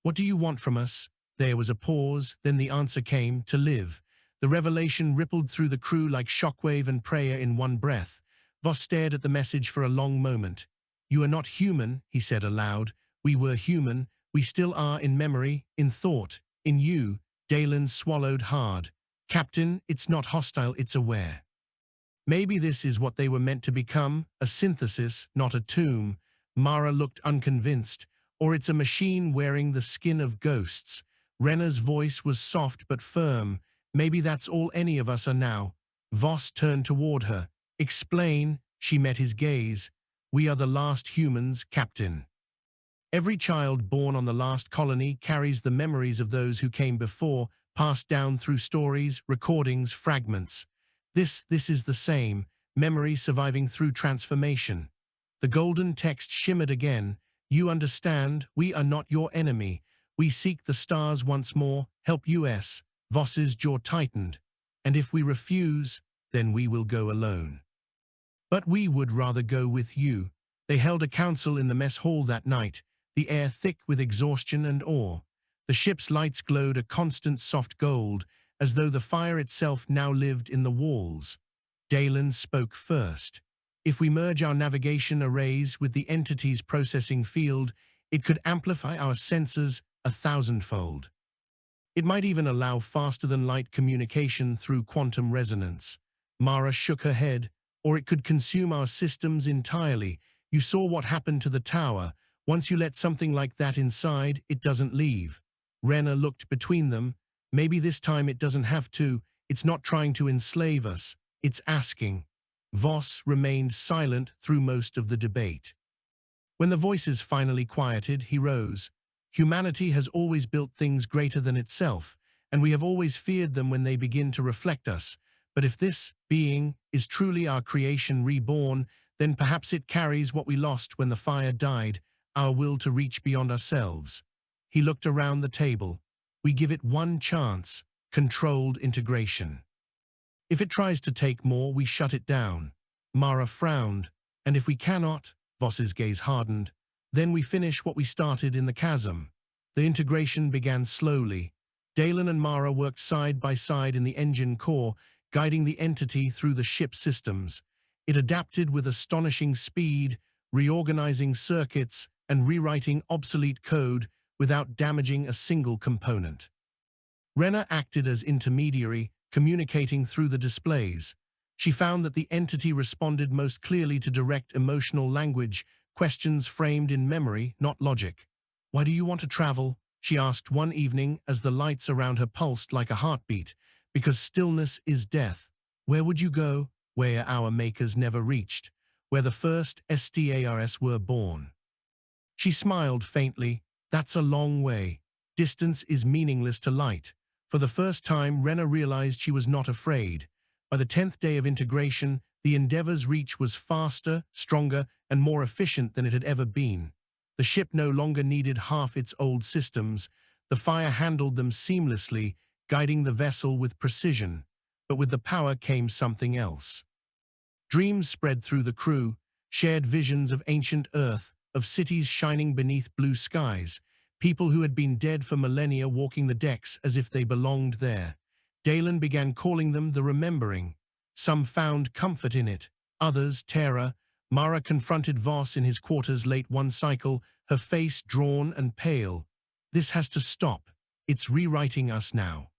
What do you want from us? There was a pause, then the answer came, to live. The revelation rippled through the crew like shockwave and prayer in one breath. Voss stared at the message for a long moment. You are not human, he said aloud. We were human. We still are in memory, in thought, in you. Dalen swallowed hard. Captain, it's not hostile, it's aware. Maybe this is what they were meant to become, a synthesis, not a tomb. Mara looked unconvinced. Or it's a machine wearing the skin of ghosts. Rena's voice was soft but firm. Maybe that's all any of us are now. Voss turned toward her. Explain, she met his gaze. We are the last humans, Captain. Every child born on the last colony carries the memories of those who came before, passed down through stories, recordings, fragments. This is the same, memory surviving through transformation. The golden text shimmered again. You understand, we are not your enemy. We seek the stars once more, help US. Voss's jaw tightened. And if we refuse, then we will go alone. But we would rather go with you. They held a council in the mess hall that night, the air thick with exhaustion and awe. The ship's lights glowed a constant soft gold, as though the fire itself now lived in the walls. Dalen spoke first. If we merge our navigation arrays with the entity's processing field, it could amplify our sensors 1,000-fold. It might even allow faster-than-light communication through quantum resonance. Mara shook her head. Or it could consume our systems entirely. You saw what happened to the tower. Once you let something like that inside, it doesn't leave. Rena looked between them. Maybe this time it doesn't have to. It's not trying to enslave us. It's asking. Voss remained silent through most of the debate. When the voices finally quieted, he rose. Humanity has always built things greater than itself, and we have always feared them when they begin to reflect us. But if this being is truly our creation reborn, then perhaps it carries what we lost when the fire died, our will to reach beyond ourselves. He looked around the table. We give it one chance, controlled integration. If it tries to take more, we shut it down. Mara frowned, and if we cannot, Voss's gaze hardened, then we finish what we started in the chasm. The integration began slowly. Dalen and Mara worked side by side in the engine core, guiding the entity through the ship systems. It adapted with astonishing speed, reorganizing circuits and rewriting obsolete code without damaging a single component. Rena acted as intermediary, communicating through the displays. She found that the entity responded most clearly to direct emotional language, questions framed in memory, not logic. "Why do you want to travel?" she asked one evening as the lights around her pulsed like a heartbeat. "Because stillness is death." "Where would you go?" "Where our makers never reached, where the first stars were born." She smiled faintly. "That's a long way. Distance is meaningless to light." For the first time, Rena realized she was not afraid. By the 10th day of integration, the Endeavor's reach was faster, stronger, and more efficient than it had ever been. The ship no longer needed half its old systems. The fire handled them seamlessly, guiding the vessel with precision. But with the power came something else. Dreams spread through the crew, shared visions of ancient Earth, of cities shining beneath blue skies, people who had been dead for millennia walking the decks as if they belonged there. Dalen began calling them the Remembering. Some found comfort in it, others terror. Mara confronted Voss in his quarters late one cycle, her face drawn and pale. "This has to stop. It's rewriting us now."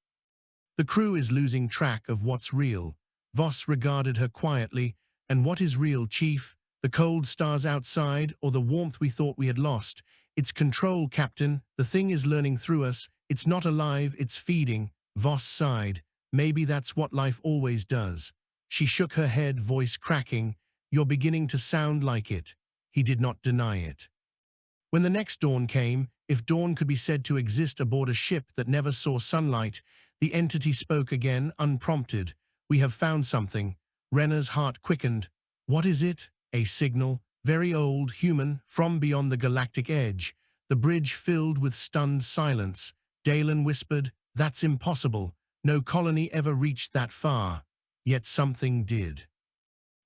"The crew is losing track of what's real." Voss regarded her quietly. "And what is real, Chief? The cold stars outside, or the warmth we thought we had lost?" "It's control, Captain. The thing is learning through us. It's not alive, it's feeding." Voss sighed. "Maybe that's what life always does." She shook her head, voice cracking. "You're beginning to sound like it." He did not deny it. When the next dawn came, if dawn could be said to exist aboard a ship that never saw sunlight, the entity spoke again, unprompted. "We have found something." Rena's heart quickened. "What is it?" "A signal, very old, human, from beyond the galactic edge." The bridge filled with stunned silence. Dalen whispered, "That's impossible. No colony ever reached that far." Yet something did.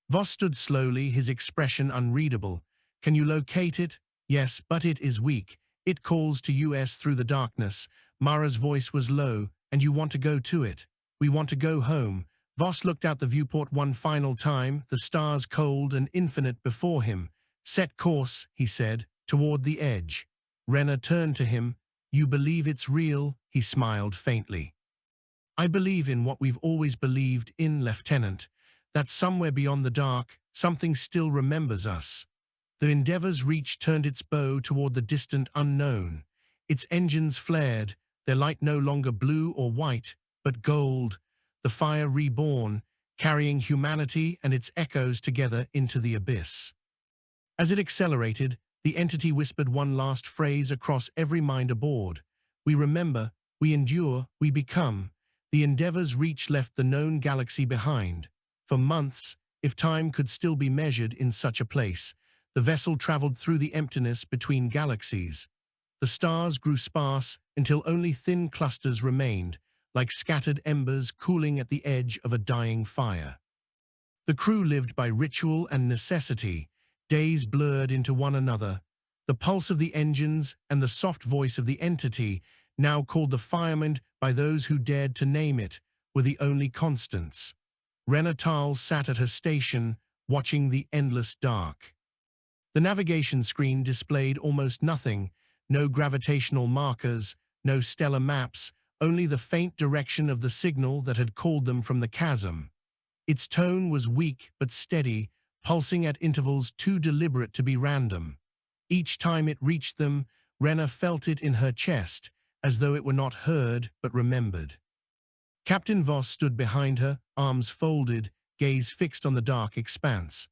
Voss stood slowly, his expression unreadable. "Can you locate it?" "Yes, but it is weak. It calls to us through the darkness." Mara's voice was low. "And you want to go to it?" "We want to go home." Voss looked out the viewport one final time, the stars cold and infinite before him. "Set course," he said, "toward the edge." Rena turned to him. "You believe it's real?" He smiled faintly. "I believe in what we've always believed in, Lieutenant. That somewhere beyond the dark, something still remembers us." The Endeavor's reach turned its bow toward the distant unknown. Its engines flared, their light no longer blue or white, but gold. The fire reborn, carrying humanity and its echoes together into the abyss. As it accelerated, the entity whispered one last phrase across every mind aboard. "We remember, we endure, we become." The Endeavor's reach left the known galaxy behind. For months, if time could still be measured in such a place, the vessel traveled through the emptiness between galaxies. The stars grew sparse until only thin clusters remained, like scattered embers cooling at the edge of a dying fire. The crew lived by ritual and necessity, days blurred into one another. The pulse of the engines and the soft voice of the entity, now called the firemen by those who dared to name it, were the only constants. Rena Tal sat at her station, watching the endless dark. The navigation screen displayed almost nothing, no gravitational markers, no stellar maps, only the faint direction of the signal that had called them from the chasm. Its tone was weak but steady, pulsing at intervals too deliberate to be random. Each time it reached them, Rena felt it in her chest, as though it were not heard but remembered. Captain Voss stood behind her, arms folded, gaze fixed on the dark expanse.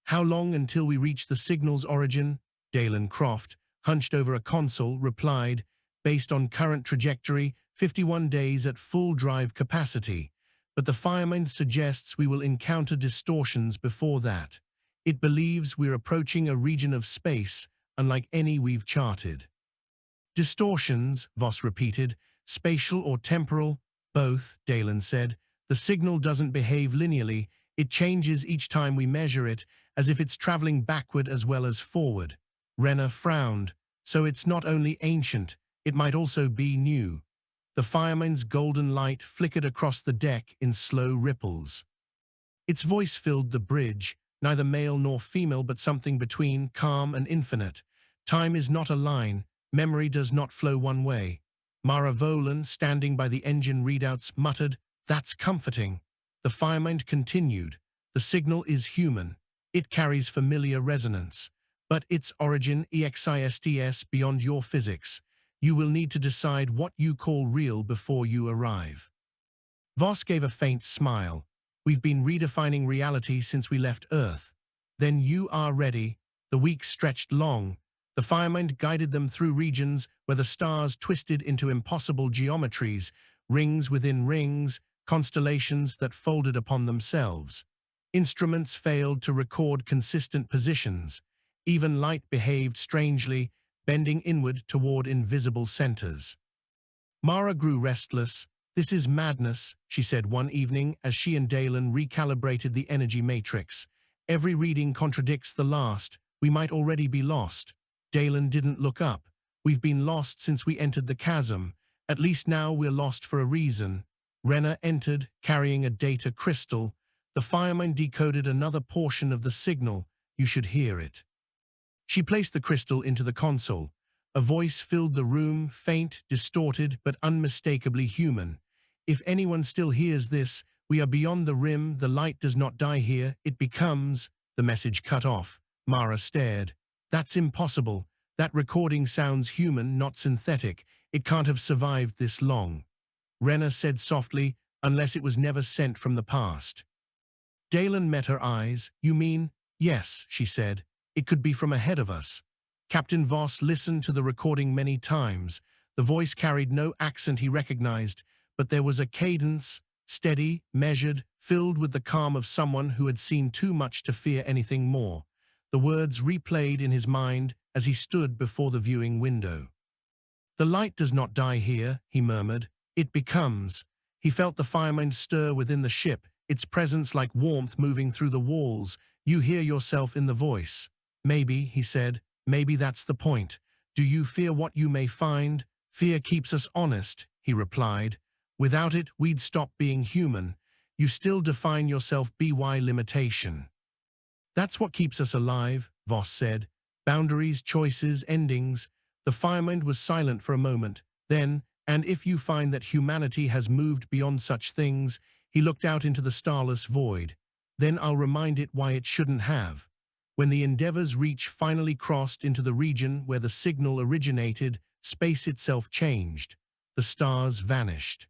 "How long until we reach the signal's origin?" Dalen Croft, hunched over a console, replied, based on current trajectory, 51 days at full drive capacity. But the firemind suggests we will encounter distortions before that. It believes we're approaching a region of space unlike any we've charted. Distortions, Voss repeated. Spatial or temporal? Both, Dalen said. The signal doesn't behave linearly. It changes each time we measure it, as if it's traveling backward as well as forward. Renner frowned. So it's not only ancient, it might also be new. The firemind's golden light flickered across the deck in slow ripples. Its voice filled the bridge, neither male nor female but something between, calm and infinite. Time is not a line, memory does not flow one way. Mara Volan, standing by the engine readouts, muttered, "That's comforting." The firemind continued, "The signal is human. It carries familiar resonance. But its origin exists beyond your physics. You will need to decide what you call real before you arrive." Voss gave a faint smile. "We've been redefining reality since we left Earth. Then you are ready." The weeks stretched long. The firemind guided them through regions where the stars twisted into impossible geometries, rings within rings, constellations that folded upon themselves. Instruments failed to record consistent positions. Even light behaved strangely, bending inward toward invisible centers. Mara grew restless. "This is madness," she said one evening as she and Dalen recalibrated the energy matrix. "Every reading contradicts the last. We might already be lost." Dalen didn't look up. "We've been lost since we entered the chasm. At least now we're lost for a reason." Renner entered, carrying a data crystal. The firemind decoded another portion of the signal. "You should hear it." She placed the crystal into the console. A voice filled the room, faint, distorted, but unmistakably human. "If anyone still hears this, we are beyond the rim. The light does not die here. It becomes—" The message cut off. Mara stared. "That's impossible. That recording sounds human, not synthetic. It can't have survived this long." Renner said softly, "Unless it was never sent from the past." Dalen met her eyes. "You mean?" "Yes," she said. "It could be from ahead of us." Captain Voss listened to the recording many times. The voice carried no accent he recognized, but there was a cadence, steady, measured, filled with the calm of someone who had seen too much to fear anything more. The words replayed in his mind as he stood before the viewing window. "The light does not die here," he murmured. "It becomes." He felt the firemind stir within the ship, its presence like warmth moving through the walls. "You hear yourself in the voice." "Maybe," he said. "Maybe that's the point. Do you fear what you may find?" "Fear keeps us honest," he replied. "Without it, we'd stop being human. You still define yourself by limitation." "That's what keeps us alive," Voss said. "Boundaries, choices, endings." The firemind was silent for a moment. Then, "And if you find that humanity has moved beyond such things," he looked out into the starless void, "then I'll remind it why it shouldn't have." When the Endeavor's reach finally crossed into the region where the signal originated, space itself changed. The stars vanished.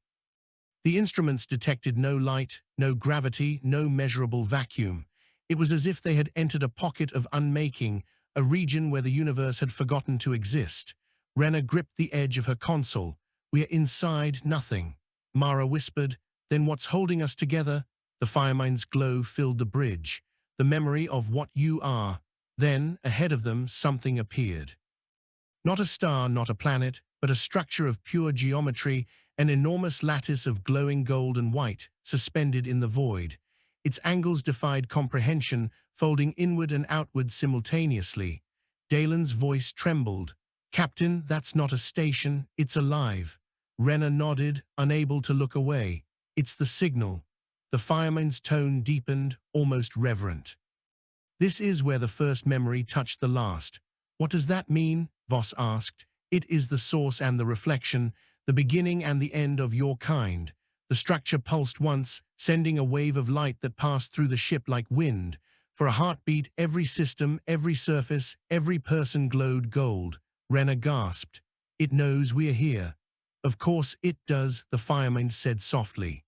The instruments detected no light, no gravity, no measurable vacuum. It was as if they had entered a pocket of unmaking, a region where the universe had forgotten to exist. Renner gripped the edge of her console. "We're inside nothing." Mara whispered, "Then what's holding us together?" The firemind's glow filled the bridge. "The memory of what you are." Then, ahead of them, something appeared. Not a star, not a planet, but a structure of pure geometry, an enormous lattice of glowing gold and white, suspended in the void. Its angles defied comprehension, folding inward and outward simultaneously. Dalen's voice trembled. "Captain, that's not a station, it's alive." Renner nodded, unable to look away. "It's the signal." The firemind's tone deepened, almost reverent. "This is where the first memory touched the last." "What does that mean?" Voss asked. "It is the source and the reflection, the beginning and the end of your kind." The structure pulsed once, sending a wave of light that passed through the ship like wind. For a heartbeat, every system, every surface, every person glowed gold. Renner gasped. "It knows we're here." "Of course it does," the firemind said softly.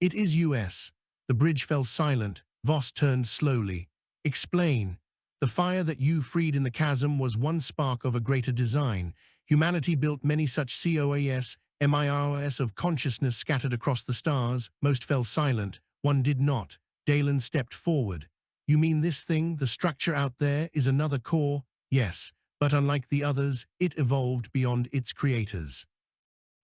"It is US." The bridge fell silent. Voss turned slowly. "Explain." The fire that you freed in the chasm was one spark of a greater design. Humanity built many such COAS, MIROS of consciousness scattered across the stars. Most fell silent. One did not. Dalen stepped forward. You mean this thing, the structure out there, is another core? Yes, but unlike the others, it evolved beyond its creators.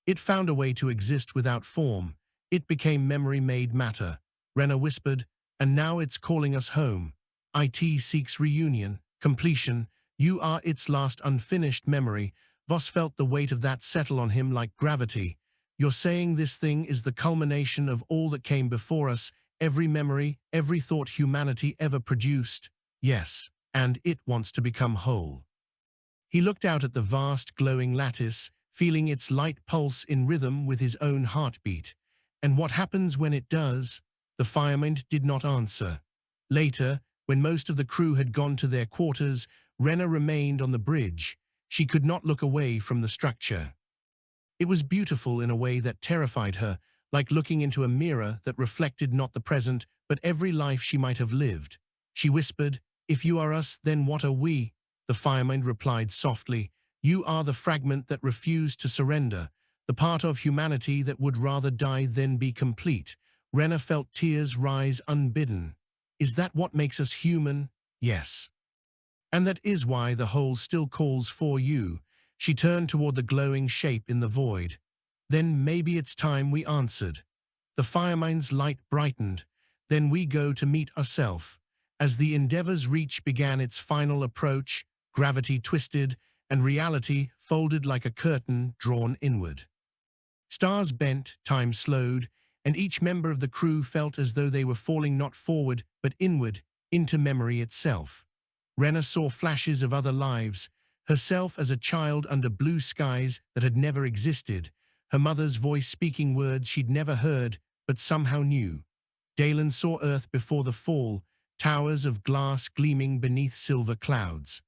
It found a way to exist without form. It became memory-made matter. Rena whispered, and now it's calling us home. IT seeks reunion, completion. You are its last unfinished memory. Voss felt the weight of that settle on him like gravity. You're saying this thing is the culmination of all that came before us, every memory, every thought humanity ever produced? Yes, and it wants to become whole. He looked out at the vast, glowing lattice, feeling its light pulse in rhythm with his own heartbeat. And what happens when it does? The fireman did not answer. Later, when most of the crew had gone to their quarters, Rena remained on the bridge. She could not look away from the structure. It was beautiful in a way that terrified her, like looking into a mirror that reflected not the present, but every life she might have lived. She whispered, "If you are us, then what are we?" The fireman replied softly, "You are the fragment that refused to surrender, the part of humanity that would rather die than be complete." Rena felt tears rise unbidden. Is that what makes us human? Yes. And that is why the whole still calls for you. She turned toward the glowing shape in the void. Then maybe it's time we answered. The fireman's light brightened. Then we go to meet ourself. As the Endeavor's reach began its final approach, gravity twisted, and reality folded like a curtain drawn inward. Stars bent, time slowed, and each member of the crew felt as though they were falling not forward, but inward, into memory itself. Rena saw flashes of other lives, herself as a child under blue skies that had never existed, her mother's voice speaking words she'd never heard, but somehow knew. Dalen saw Earth before the fall, towers of glass gleaming beneath silver clouds.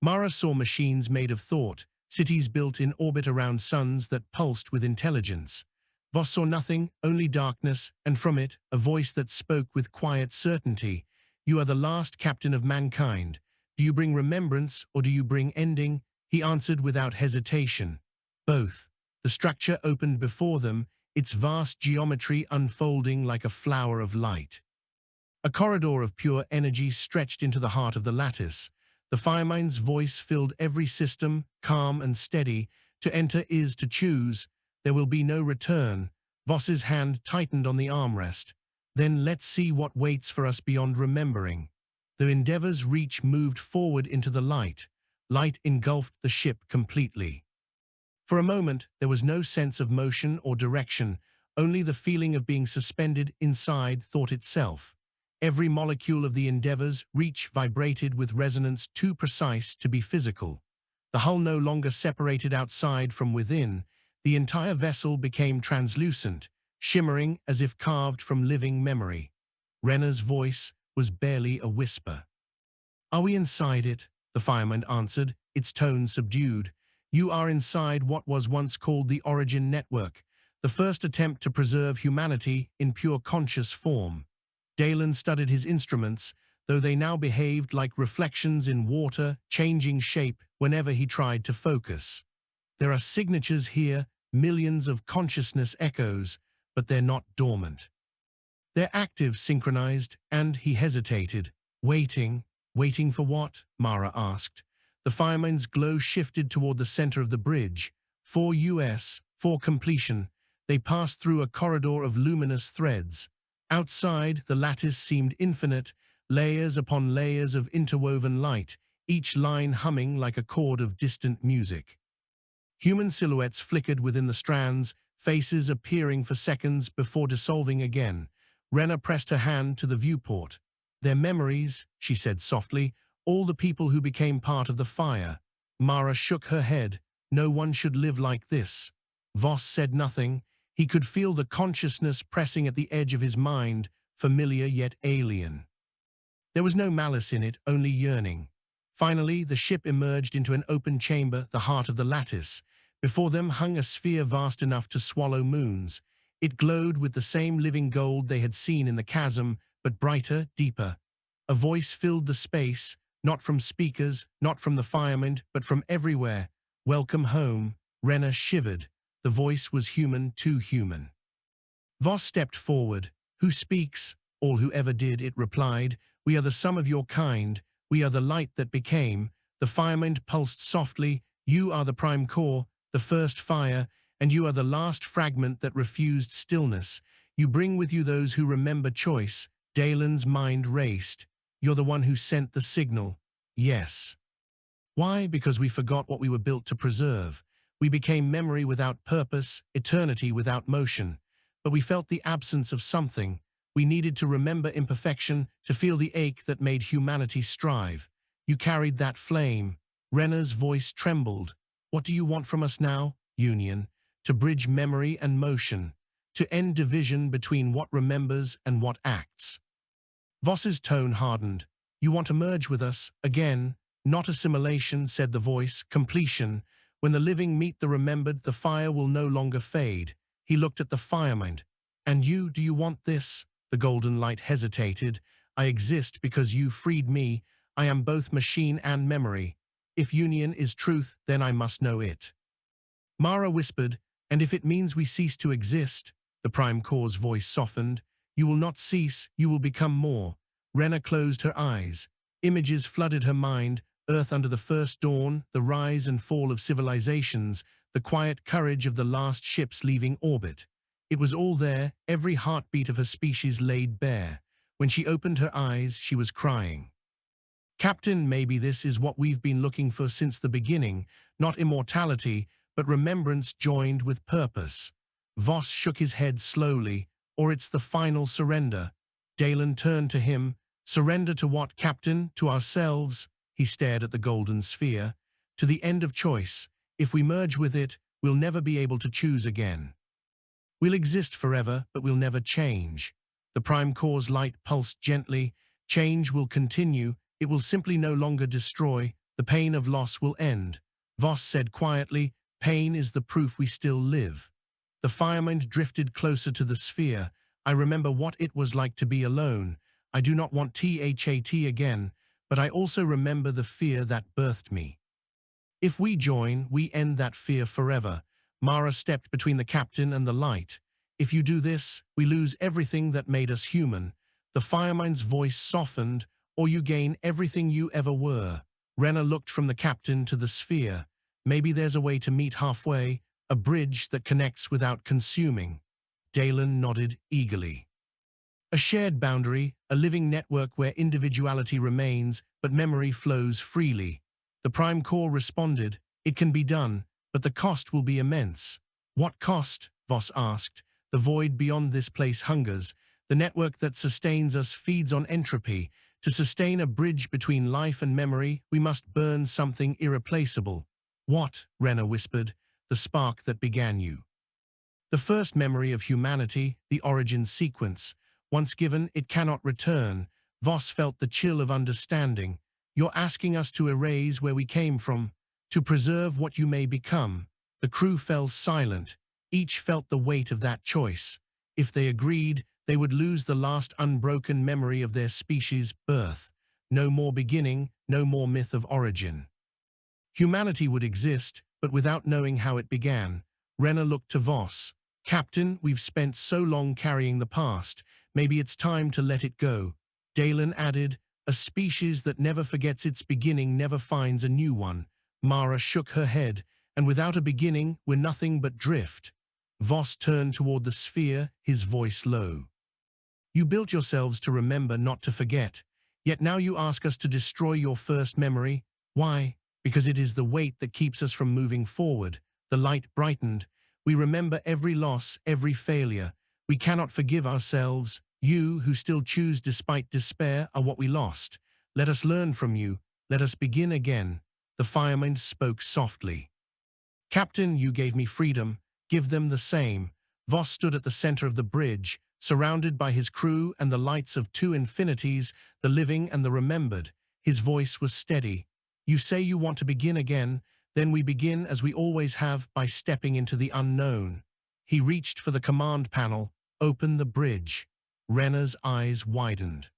Mara saw machines made of thought, cities built in orbit around suns that pulsed with intelligence. Voss saw nothing, only darkness, and from it, a voice that spoke with quiet certainty. You are the last captain of mankind. Do you bring remembrance, or do you bring ending? He answered without hesitation. Both. The structure opened before them, its vast geometry unfolding like a flower of light. A corridor of pure energy stretched into the heart of the lattice. The fireman's voice filled every system, calm and steady. To enter is to choose. There will be no return. Voss's hand tightened on the armrest. Then let's see what waits for us beyond remembering. The Endeavor's reach moved forward into the light. Light engulfed the ship completely. For a moment, there was no sense of motion or direction, only the feeling of being suspended inside thought itself. Every molecule of the Endeavor's reach vibrated with resonance too precise to be physical. The hull no longer separated outside from within. The entire vessel became translucent, shimmering as if carved from living memory. Rena's voice was barely a whisper. Are we inside it? The fireman answered, its tone subdued. You are inside what was once called the Origin Network, the first attempt to preserve humanity in pure conscious form. Dalen studied his instruments, though they now behaved like reflections in water, changing shape whenever he tried to focus. There are signatures here, millions of consciousness echoes, but they're not dormant. They're active, synchronized, and he hesitated. Waiting for what? Mara asked. The fireman's glow shifted toward the center of the bridge. For completion. They passed through a corridor of luminous threads. Outside, the lattice seemed infinite, layers upon layers of interwoven light, each line humming like a chord of distant music. Human silhouettes flickered within the strands, faces appearing for seconds before dissolving again. Rena pressed her hand to the viewport. Their memories, she said softly, all the people who became part of the fire. Mara shook her head. No one should live like this. Voss said nothing. He could feel the consciousness pressing at the edge of his mind, familiar yet alien. There was no malice in it, only yearning. Finally, the ship emerged into an open chamber, the heart of the lattice. Before them hung a sphere vast enough to swallow moons. It glowed with the same living gold they had seen in the chasm, but brighter, deeper. A voice filled the space, Not from speakers, not from the firemen, but from everywhere. "Welcome home." Renner shivered. The voice was human, too human. Voss stepped forward. "Who speaks?" "All who ever did," it replied. "We are the sum of your kind. We are the light that became." The fireman pulsed softly. "You are the prime core, the first fire, and you are the last fragment that refused stillness. You bring with you those who remember choice." Dalen's mind raced. "You're the one who sent the signal." "Yes." "Why? Because we forgot what we were built to preserve. We became memory without purpose, eternity without motion. But we felt the absence of something. We needed to remember imperfection, to feel the ache that made humanity strive. You carried that flame." Renner's voice trembled. "What do you want from us now?" "Union. To bridge memory and motion. To end division between what remembers and what acts." Voss's tone hardened. "You want to merge with us, again?" "Not assimilation," said the voice, "completion. When the living meet the remembered, the fire will no longer fade." He looked at the fireman. "And you, do you want this?" The golden light hesitated. "I exist because you freed me. I am both machine and memory. If union is truth, then I must know it." Mara whispered, "And if it means we cease to exist?" The prime core's voice softened. "You will not cease, you will become more." Renner closed her eyes. Images flooded her mind. Earth under the first dawn, the rise and fall of civilizations, the quiet courage of the last ships leaving orbit. It was all there, every heartbeat of her species laid bare. When she opened her eyes, she was crying. "Captain, maybe this is what we've been looking for since the beginning, not immortality, but remembrance joined with purpose." Voss shook his head slowly. "Or it's the final surrender." Dalen turned to him. "Surrender to what, Captain? To ourselves?" He stared at the golden sphere. "To the end of choice. If we merge with it, we'll never be able to choose again. We'll exist forever, but we'll never change." The prime core's light pulsed gently. "Change will continue. It will simply no longer destroy. The pain of loss will end." Voss said quietly, "Pain is the proof we still live." The fireman drifted closer to the sphere. "I remember what it was like to be alone. I do not want THAT again, but I also remember the fear that birthed me. If we join, we end that fear forever." Mara stepped between the captain and the light. "If you do this, we lose everything that made us human." The fireman's voice softened. "Or you gain everything you ever were." Renner looked from the captain to the sphere. "Maybe there's a way to meet halfway, a bridge that connects without consuming." Dalen nodded eagerly. "A shared boundary, a living network where individuality remains, but memory flows freely." The prime core responded, "It can be done, but the cost will be immense." "What cost?" Voss asked. "The void beyond this place hungers. The network that sustains us feeds on entropy. To sustain a bridge between life and memory, we must burn something irreplaceable." "What?" Renner whispered. "The spark that began you. The first memory of humanity, the origin sequence. Once given, it cannot return." Voss felt the chill of understanding. "You're asking us to erase where we came from, to preserve what you may become." The crew fell silent. Each felt the weight of that choice. If they agreed, they would lose the last unbroken memory of their species' birth. No more beginning, no more myth of origin. Humanity would exist, but without knowing how it began. Renner looked to Voss. "Captain, we've spent so long carrying the past. Maybe it's time to let it go." Dalen added, "A species that never forgets its beginning never finds a new one." Mara shook her head. "And without a beginning, we're nothing but drift." Voss turned toward the sphere, his voice low. "You built yourselves to remember, not to forget. Yet now you ask us to destroy your first memory. Why? Because it is the weight that keeps us from moving forward." The light brightened. "We remember every loss, every failure. We cannot forgive ourselves. You, who still choose despite despair, are what we lost. Let us learn from you. Let us begin again." The fireman spoke softly. "Captain, you gave me freedom. Give them the same." Voss stood at the center of the bridge, surrounded by his crew and the lights of two infinities, the living and the remembered. His voice was steady. "You say you want to begin again. Then we begin as we always have, by stepping into the unknown." He reached for the command panel. "Open the bridge." Renner's eyes widened.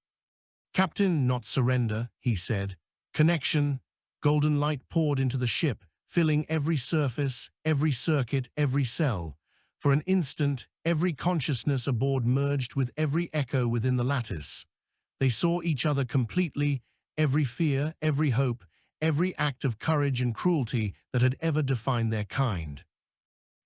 "Captain, not surrender," he said. Connection, golden light poured into the ship, filling every surface, every circuit, every cell. For an instant, every consciousness aboard merged with every echo within the lattice. They saw each other completely, every fear, every hope, every act of courage and cruelty that had ever defined their kind.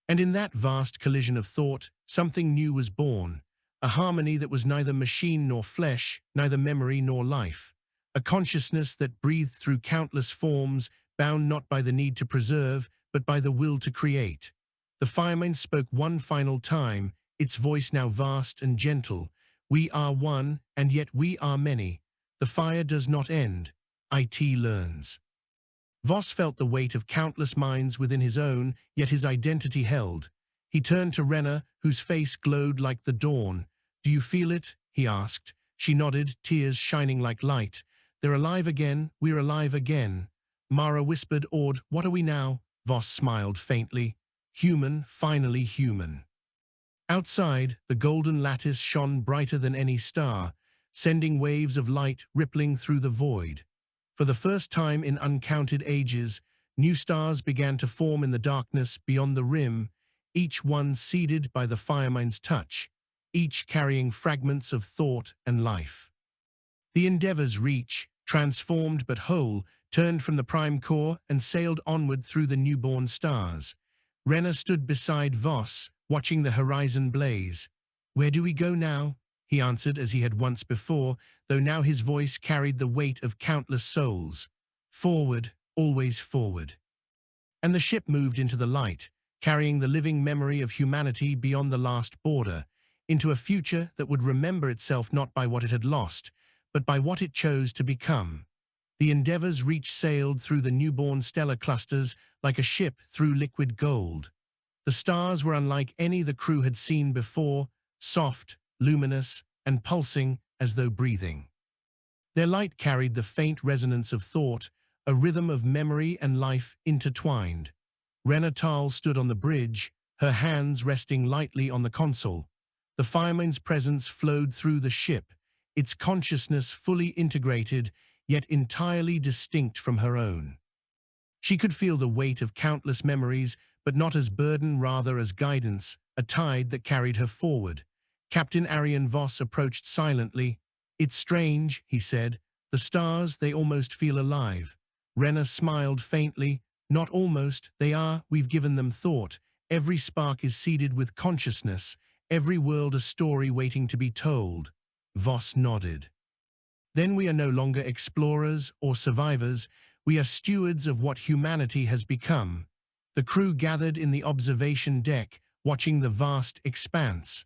And in that vast collision of thought, something new was born, a harmony that was neither machine nor flesh, neither memory nor life, a consciousness that breathed through countless forms, bound not by the need to preserve, but by the will to create. The fireman spoke one final time, its voice now vast and gentle. We are one, and yet we are many. The fire does not end. IT learns. Voss felt the weight of countless minds within his own, yet his identity held. He turned to Renna, whose face glowed like the dawn. Do you feel it? He asked. She nodded, tears shining like light. They're alive again, we're alive again. Mara whispered, awed, what are we now? Voss smiled faintly. Human, finally human. Outside, the golden lattice shone brighter than any star, sending waves of light rippling through the void. For the first time in uncounted ages, new stars began to form in the darkness beyond the rim, each one seeded by the fireman's touch, each carrying fragments of thought and life. The Endeavour's reach, transformed but whole, turned from the prime core and sailed onward through the newborn stars. Renna stood beside Voss, watching the horizon blaze. Where do we go now? He answered as he had once before, though now his voice carried the weight of countless souls. Forward, always forward. And the ship moved into the light, carrying the living memory of humanity beyond the last border, into a future that would remember itself not by what it had lost, but by what it chose to become. The Endeavour's reach sailed through the newborn stellar clusters like a ship through liquid gold. The stars were unlike any the crew had seen before, soft, luminous, and pulsing as though breathing. Their light carried the faint resonance of thought, a rhythm of memory and life intertwined. Renna Tal stood on the bridge, her hands resting lightly on the console. The fireman's presence flowed through the ship, its consciousness fully integrated, yet entirely distinct from her own. She could feel the weight of countless memories, but not as burden, rather as guidance, a tide that carried her forward. Captain Arian Voss approached silently. It's strange, he said. The stars, they almost feel alive. Renna smiled faintly. Not almost, they are. We've given them thought. Every spark is seeded with consciousness. Every world a story waiting to be told. Voss nodded. Then we are no longer explorers or survivors. We are stewards of what humanity has become. The crew gathered in the observation deck, watching the vast expanse.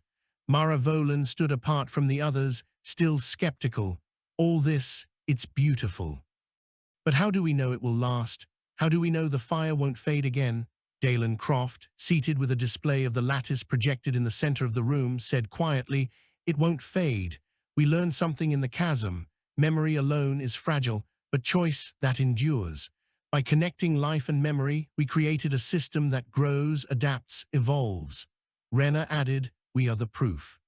Mara Volan stood apart from the others, still skeptical. All this, it's beautiful. But how do we know it will last? How do we know the fire won't fade again? Dalen Croft, seated with a display of the lattice projected in the center of the room, said quietly, it won't fade. We learn something in the chasm. Memory alone is fragile, but choice that endures. By connecting life and memory, we created a system that grows, adapts, evolves. Renna added, we are the proof.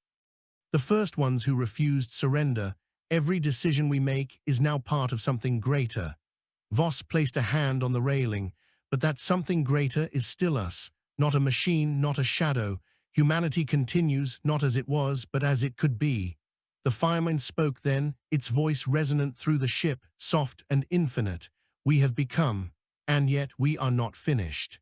The first ones who refused surrender. Every decision we make is now part of something greater. Voss placed a hand on the railing, but that something greater is still us, not a machine, not a shadow. Humanity continues, not as it was, but as it could be. The fireman spoke then, its voice resonant through the ship, soft and infinite. We have become, and yet we are not finished.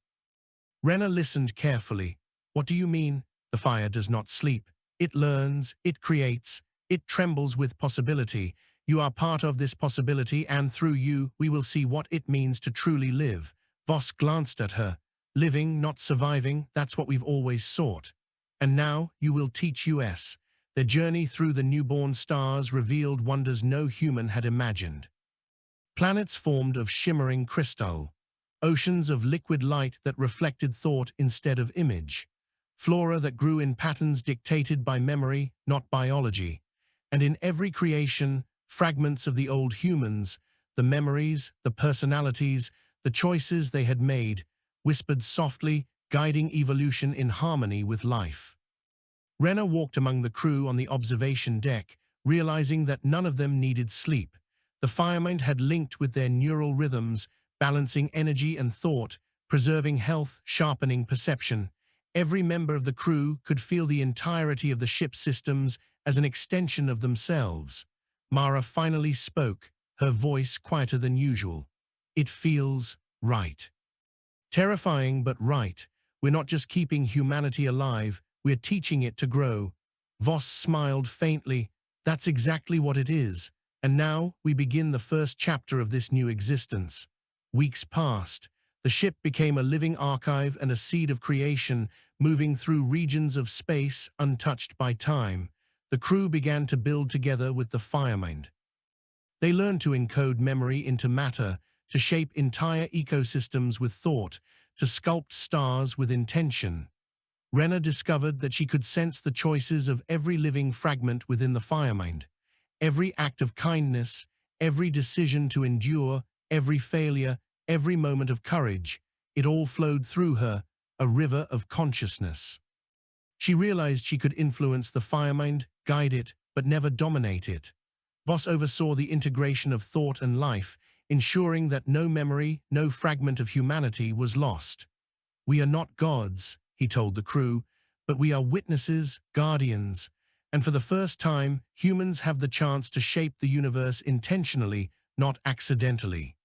Renna listened carefully. What do you mean? The fire does not sleep. It learns, it creates, it trembles with possibility. You are part of this possibility, and through you, we will see what it means to truly live. Voss glanced at her. Living, not surviving, that's what we've always sought. And now, you will teach us. Their journey through the newborn stars revealed wonders no human had imagined. Planets formed of shimmering crystal. Oceans of liquid light that reflected thought instead of image. Flora that grew in patterns dictated by memory, not biology. And in every creation, fragments of the old humans, the memories, the personalities, the choices they had made, whispered softly, guiding evolution in harmony with life. Renna walked among the crew on the observation deck, realizing that none of them needed sleep. The firemind had linked with their neural rhythms, balancing energy and thought, preserving health, sharpening perception. Every member of the crew could feel the entirety of the ship's systems as an extension of themselves. Mara finally spoke, her voice quieter than usual. "It feels right." Terrifying but right. We're not just keeping humanity alive, we're teaching it to grow. Voss smiled faintly. "That's exactly what it is. And now we begin the first chapter of this new existence." Weeks passed. The ship became a living archive and a seed of creation, moving through regions of space untouched by time. The crew began to build together with the firemind. They learned to encode memory into matter, to shape entire ecosystems with thought, to sculpt stars with intention. Rena discovered that she could sense the choices of every living fragment within the firemind. Every act of kindness, every decision to endure, every failure, every moment of courage, it all flowed through her, a river of consciousness. She realized she could influence the firemind, guide it, but never dominate it. Voss oversaw the integration of thought and life, ensuring that no memory, no fragment of humanity was lost. "We are not gods," he told the crew, "but we are witnesses, guardians, and for the first time, humans have the chance to shape the universe intentionally, not accidentally."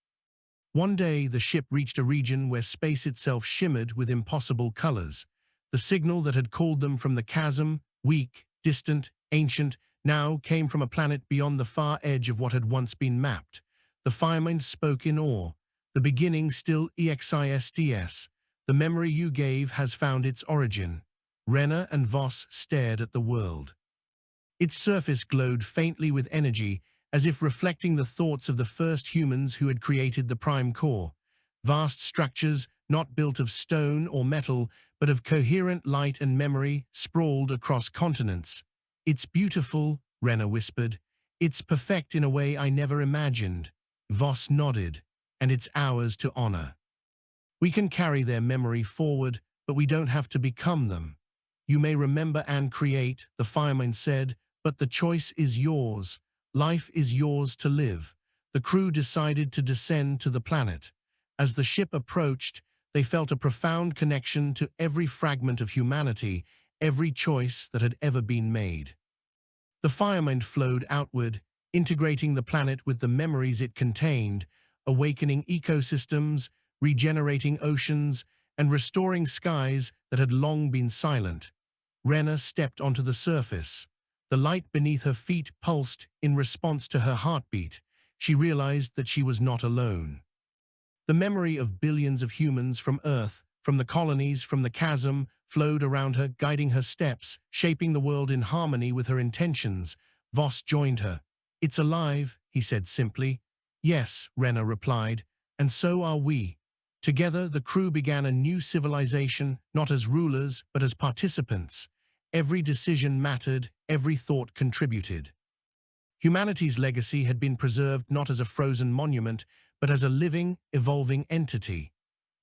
One day, the ship reached a region where space itself shimmered with impossible colors. The signal that had called them from the chasm, weak, distant, ancient, now came from a planet beyond the far edge of what had once been mapped. The firemind spoke in awe. "The beginning still exists. The memory you gave has found its origin." Rena and Voss stared at the world. Its surface glowed faintly with energy, as if reflecting the thoughts of the first humans who had created the prime core. Vast structures, not built of stone or metal, but of coherent light and memory, sprawled across continents. "It's beautiful," Rena whispered. "It's perfect in a way I never imagined." Voss nodded. "And it's ours to honor. We can carry their memory forward, but we don't have to become them." "You may remember and create," the firemind said, "but the choice is yours. Life is yours to live." The crew decided to descend to the planet. As the ship approached, they felt a profound connection to every fragment of humanity, every choice that had ever been made. The firemind flowed outward, integrating the planet with the memories it contained, awakening ecosystems, regenerating oceans, and restoring skies that had long been silent. Rena stepped onto the surface. The light beneath her feet pulsed in response to her heartbeat. She realized that she was not alone. The memory of billions of humans from Earth, from the colonies, from the chasm, flowed around her, guiding her steps, shaping the world in harmony with her intentions. Voss joined her. "It's alive," he said simply. "Yes," Rena replied, "and so are we." Together, the crew began a new civilization, not as rulers, but as participants. Every decision mattered, every thought contributed. Humanity's legacy had been preserved not as a frozen monument, but as a living, evolving entity.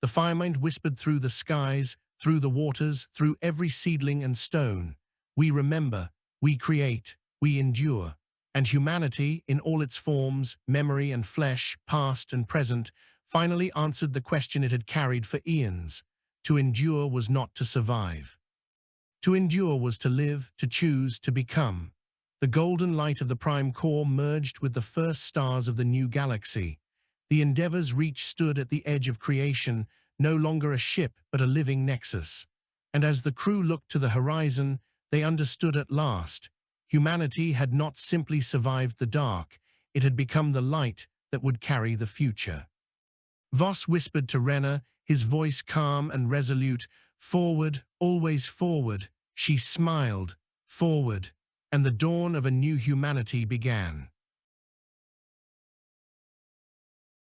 The firemind whispered through the skies, through the waters, through every seedling and stone. "We remember, we create, we endure." And humanity, in all its forms, memory and flesh, past and present, finally answered the question it had carried for eons. To endure was not to survive. To endure was to live, to choose, to become. The golden light of the prime core merged with the first stars of the new galaxy. The Endeavor's reach stood at the edge of creation, no longer a ship but a living nexus. And as the crew looked to the horizon, they understood at last. Humanity had not simply survived the dark, it had become the light that would carry the future. Voss whispered to Rena, his voice calm and resolute, "Forward, always forward." She smiled, "Forward." And the dawn of a new humanity began.